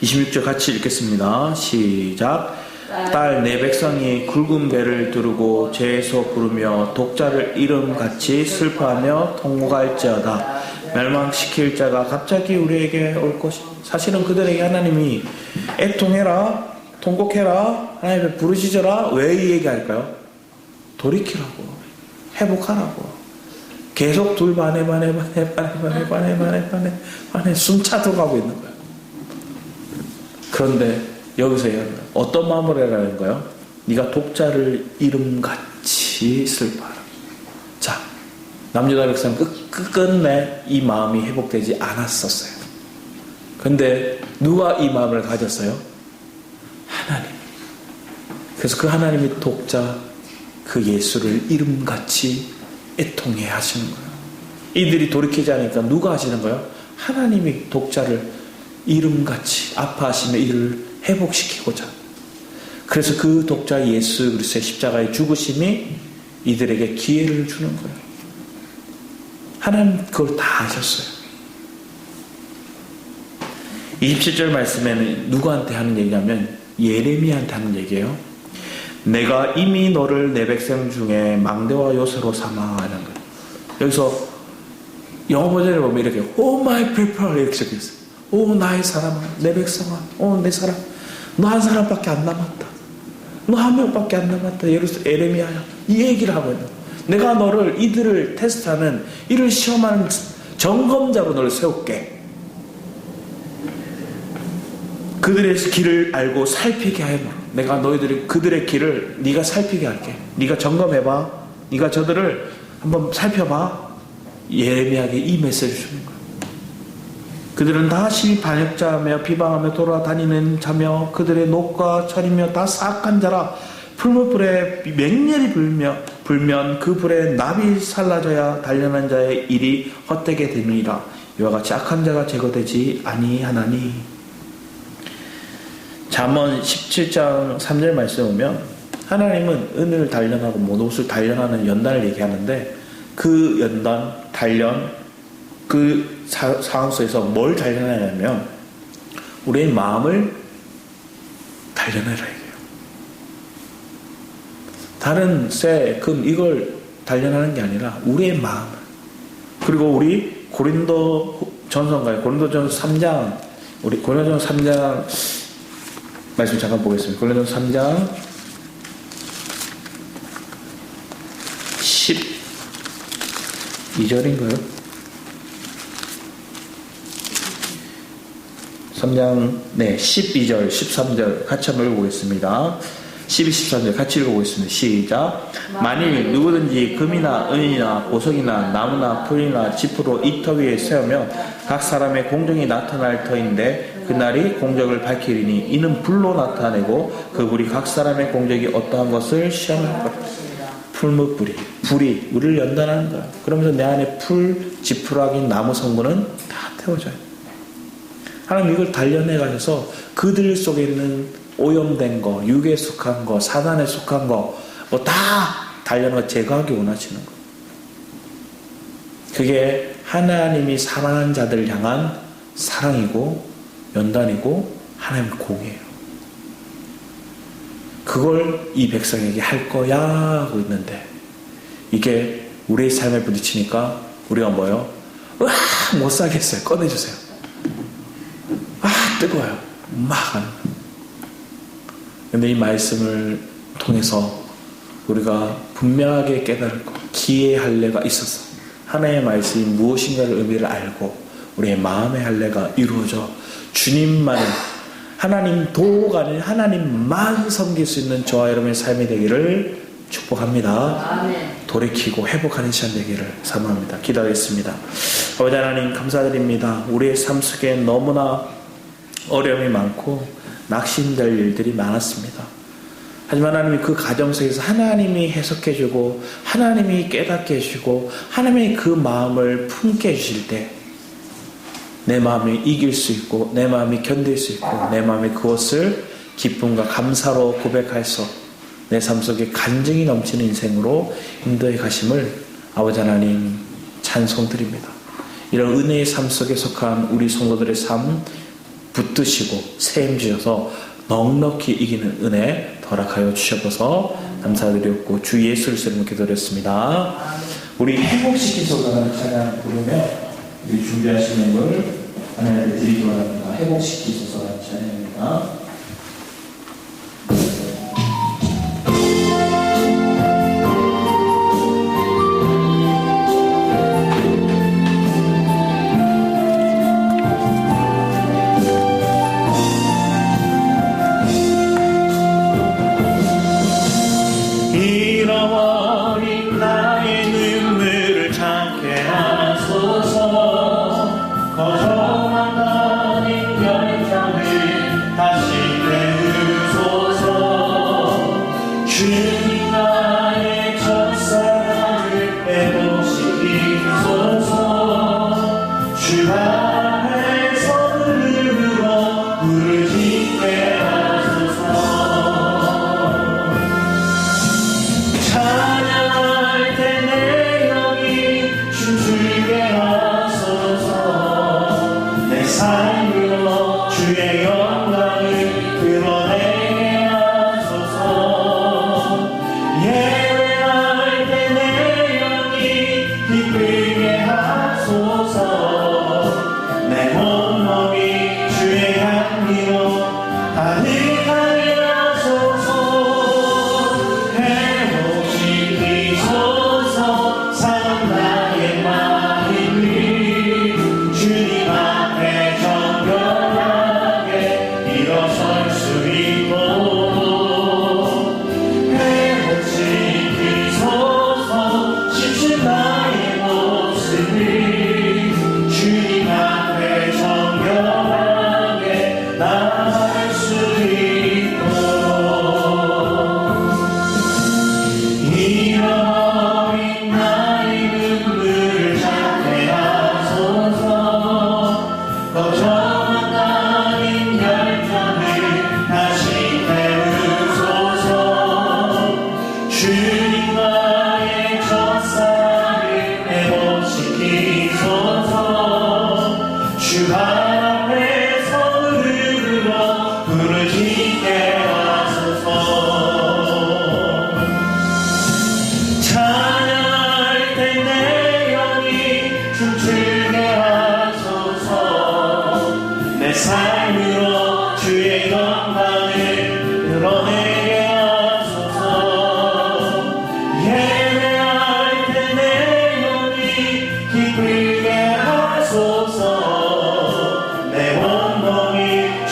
26절 같이 읽겠습니다. 시작. 딸 내 백성이 굵은 배를 두르고 죄에서 부르며 독자를 이름같이 슬퍼하며 통곡할지어다. 멸망시킬 자가 갑자기 우리에게 올 것이. 사실은 그들에게 하나님이 애통해라, 통곡해라, 하나님 부르시져라. 왜 이 얘기할까요? 돌이키라고, 회복하라고. 계속 반에 숨차도 가고 있는 거예요. 그런데 여기서 어떤 마음으로 해라는 거예요? 네가 독자를 이름같이 슬퍼하라. 자, 남유다 백성 끝끝내 이 마음이 회복되지 않았었어요. 근데 누가 이 마음을 가졌어요? 하나님. 그래서 그 하나님이 독자 그 예수를 이름같이 애통해 하시는 거예요. 이들이 돌이키지 않으니까 누가 하시는 거예요? 하나님이 독자를 이름같이 아파하시며 이를 회복시키고자. 그래서 그 독자 예수 그리스도의 십자가의 죽으심이 이들에게 기회를 주는 거예요. 하나님 그걸 다 하셨어요. 27절 말씀에는 누구한테 하는 얘기냐면 예레미야한테 하는 얘기예요. 내가 이미 너를 내 백성 중에 망대와 요새로 삼아 하는 거예요. 여기서 영어 버전에 보면 이렇게 Oh my people 이렇게 적혀있어요. 오 나의 사람아, 내 백성아, 오 내 사람, 너 한 사람밖에 안 남았다. 너 한 명밖에 안 남았다. 예레미야야, 이 얘기를 하고 있는 거예요. 내가 너를, 이들을 테스트하는, 이를 시험하는 점검자로 너를 세울게. 그들의 길을 알고 살피게 하여 내가 너희들이 그들의 길을 네가 살피게 할게. 네가 점검해봐. 네가 저들을 한번 살펴봐. 예레미야에게 이 메시지를 주는 거예요. 그들은 다 반역자며 비방하며 돌아다니는 자며 그들의 녹과 철이며 다 사악한 자라. 풀무불에 맹렬히 불면 그 불에 납이 살라져야 단련한 자의 일이 헛되게 됨이라. 이와 같이 악한 자가 제거되지 아니하나니. 잠언 17장 3절 말씀에 보면 하나님은 은을 단련하고 못옷을 단련하는 연단을 얘기하는데 그 연단, 단련, 그 상황 속에서 뭘 단련하냐면 우리의 마음을 단련해라 얘기해요. 다른 쇠, 금 이걸 단련하는 게 아니라 우리의 마음을. 그리고 우리 고린도전서인가요? 고린도전서 3장, 우리 고린도전서 3장 말씀 잠깐 보겠습니다. 고린도전서 3장 12절인가요? 3장 12절 13절 같이 한번 읽어보겠습니다. 12, 13절 같이 읽어보겠습니다. 시작. 만일 누구든지 금이나 은이나 보석이나 나무나 풀이나 지푸로 이 터 위에 세우면 각 사람의 공정이 나타날 터인데 그날이 공적을 밝히리니 이는 불로 나타내고 그 불이 각 사람의 공적이 어떠한 것을 시험할 것이다. 풀무불이, 불이 우리를 연단하는 거야. 그러면서 내 안에 풀, 지푸라기, 나무 성분은 다 태워져요. 하나님 이걸 단련해 가셔서 그들 속에 있는 오염된 거, 육에 속한 거, 사단에 속한 거, 뭐 다 단련하고 제거하기 원하시는 거. 그게 하나님이 사랑하는 자들을 향한 사랑이고 연단이고 하나님의 공이에요. 그걸 이 백성에게 할 거야 하고 있는데 이게 우리의 삶에 부딪히니까 우리가 뭐요? 못 살겠어요. 꺼내주세요. 뜨거워요. 막 하는 거예요. 근데 이 말씀을 통해서 우리가 분명하게 깨달을 것, 기의 할례가 있어서 하나님의 말씀이 무엇인가를 의미를 알고 우리의 마음의 할례가 이루어져 주님만을 하나님 도가 아닌 하나님만 섬길 수 있는 저와 여러분의 삶이 되기를 축복합니다. 아멘. 돌이키고 회복하는 시간 되기를 사모합니다. 기도하겠습니다. 아버지 하나님 감사드립니다. 우리의 삶 속에 너무나 어려움이 많고 낙심될 일들이 많았습니다. 하지만 하나님이 그 가정 속에서 하나님이 해석해주고 하나님이 깨닫게 해주고 하나님의 그 마음을 품게 해주실 때 내 마음이 이길 수 있고 내 마음이 견딜 수 있고 내 마음이 그것을 기쁨과 감사로 고백해서 내 삶 속에 간증이 넘치는 인생으로 인도해 가심을 아버지 하나님 찬송드립니다. 이런 은혜의 삶 속에 속한 우리 성도들의 삶 붙드시고 세임 주셔서 넉넉히 이기는 은혜 허락하여 주셔서 감사드렸고 주 예수를 이름으로 기도드렸습니다. 우리 회복시키소서라는 찬양 부르며 우리 준비하시는 걸 하나님께 드리기 바랍니다. 회복시키소서라는 찬양입니다.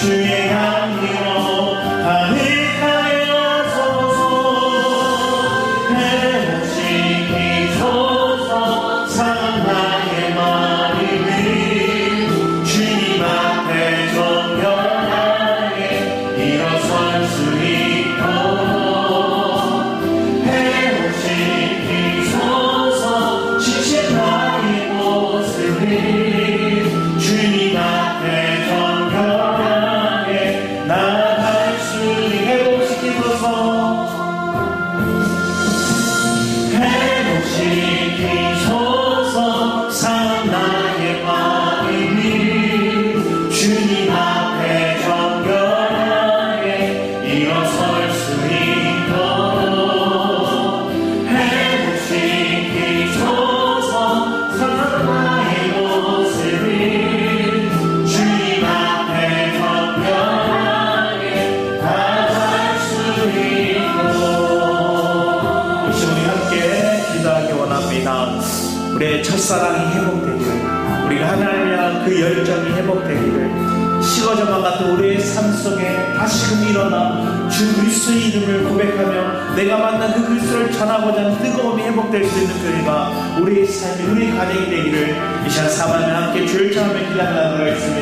주의 향기로 가득하여서 우리의 첫사랑이 회복되기를, 우리가 하나님을 향한 그 열정이 회복되기를, 식어져만 같은 우리의 삶 속에 다시금 일어나 주 그리스도의 이름을 고백하며 내가 만난 그 그리스도를 전하고자 하는 뜨거움이 회복될 수 있는 교회가 우리의 삶이, 우리의 가정이 되기를 이 시간 사모하며 함께 주를 전하며 기도하며 나가겠습니다.